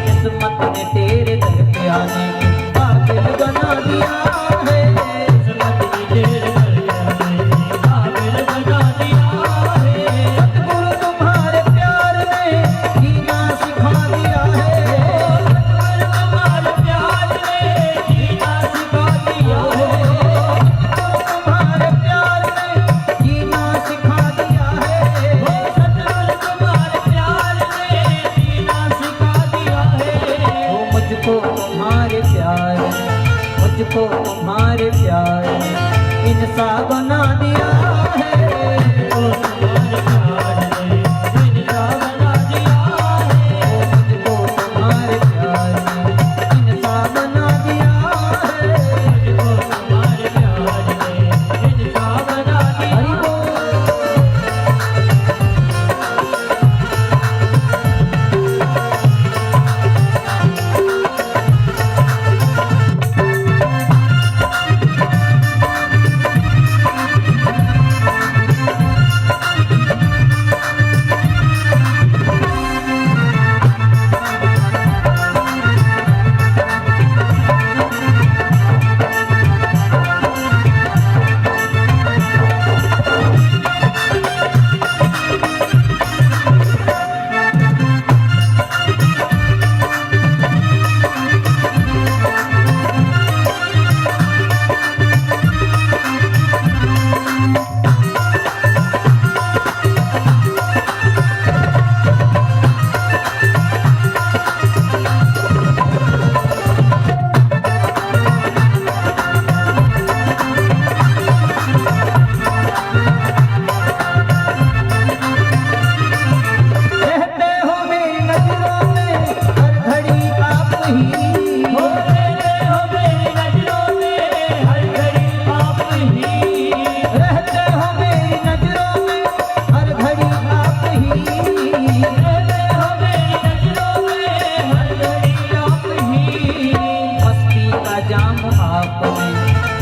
Speaker 1: किस्मत ने तेरे दर पे आने के काबिल बना दिया है। किस्मत ने तेरे दर पे आने के काबिल बना दिया है। सतगुरु तुम्हारे प्यार ने जीना सिखा दिया है। सतगुरु तुम्हारे प्यार ने जीना सिखा दिया है। सतगुरु तुम्हारे प्यार ने जीना सिखा दिया है। मुझको तुम्हारे प्यार, मुझको तुम्हारे प्यार इंसा बना दिया है। तुम्हारे प्यार ने इंसा बना दिया है। मुझको तुम्हारे प्यार ने इंसा बना दिया है। मुझको तुम्हारे प्यार ने इंसा बना दिया है।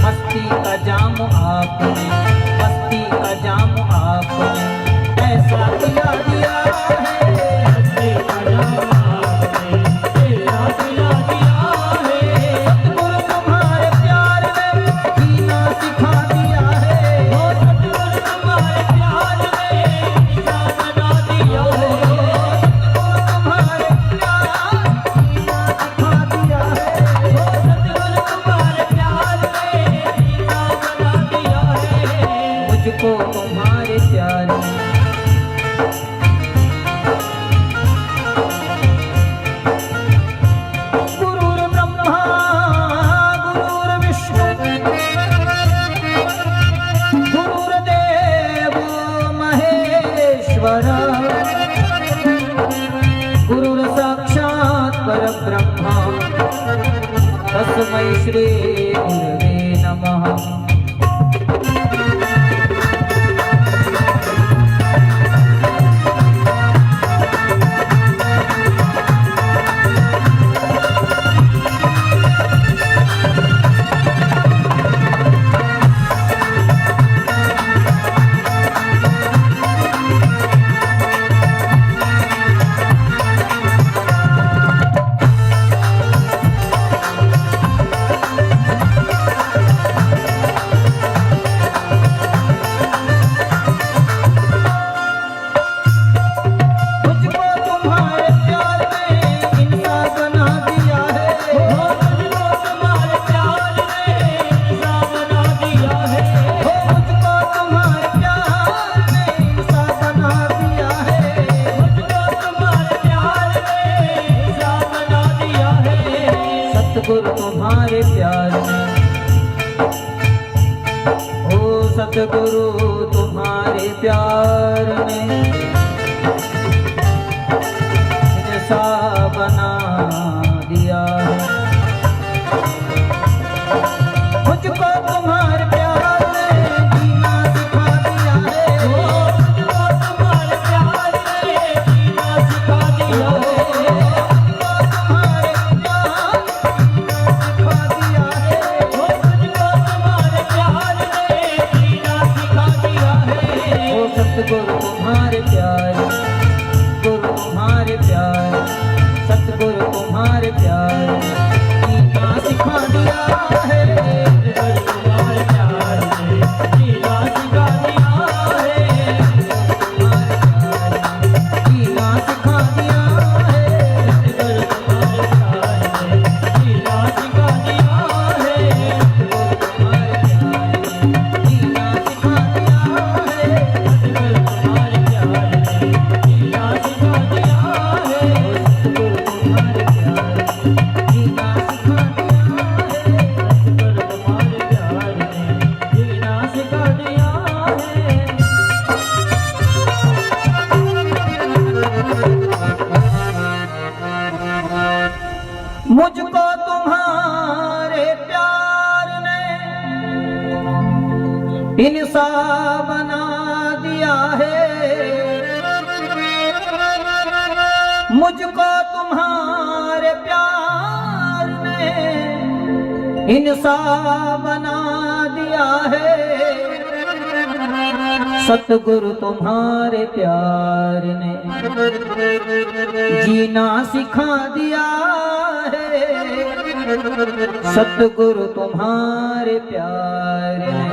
Speaker 1: मस्ती का जाम आपने, मस्ती का जाम आपने ऐसा पिला दिया है। मस्ती का जाम आपने ऐसा पिला दिया है। सतगुरु तुम्हारे प्यार ने जीना सिखा दिया है। सतगुरु तुम्हारे प्यार ने इंसा बना दिया है। सतगुरु तुम्हारे प्यार जीना सिखा दिया है। सतगुरु तुम्हारे प्यार ने जीना बना दिया है। मुझको तुम्हारे प्यार गुरुर् ब्रह्मा गुरुर्विष्णु गुरुर्देव महेश्वर गुरुर् साक्षात् परब्रह्म तस्मै श्री गुरवे सतगुरु तुम्हारे प्यार ने जैसा बना दिया है। मुझको तुम्हारे प्यार ने जीना सिखा दिया है। मुझको तुम्हारे प्यार ने जीना सिखा दिया है। सतगुरु तुम्हारे प्यार, गुरु तुम्हारे प्यार, सतगुरु तुम्हारे प्यार जीना सिखा दिया है। सतगुरु तुम्हारे प्यार ने जीना सिखा दिया है। तुम्हारे प्यार जीना सिखा दिया है। सतगुरु तुम्हारे प्यार ने जीना सिखा दिया है। सतगुरु तुम्हारे प्यार जीना सिखा दिया है। मुझको तुम्हारे प्यार ने इंसान बना दिया है। मुझको तुम्हारे प्यार ने इंसान बना दिया है। सतगुरु तुम्हारे प्यार ने जीना सिखा दिया है। सतगुरु तुम्हारे प्यार ने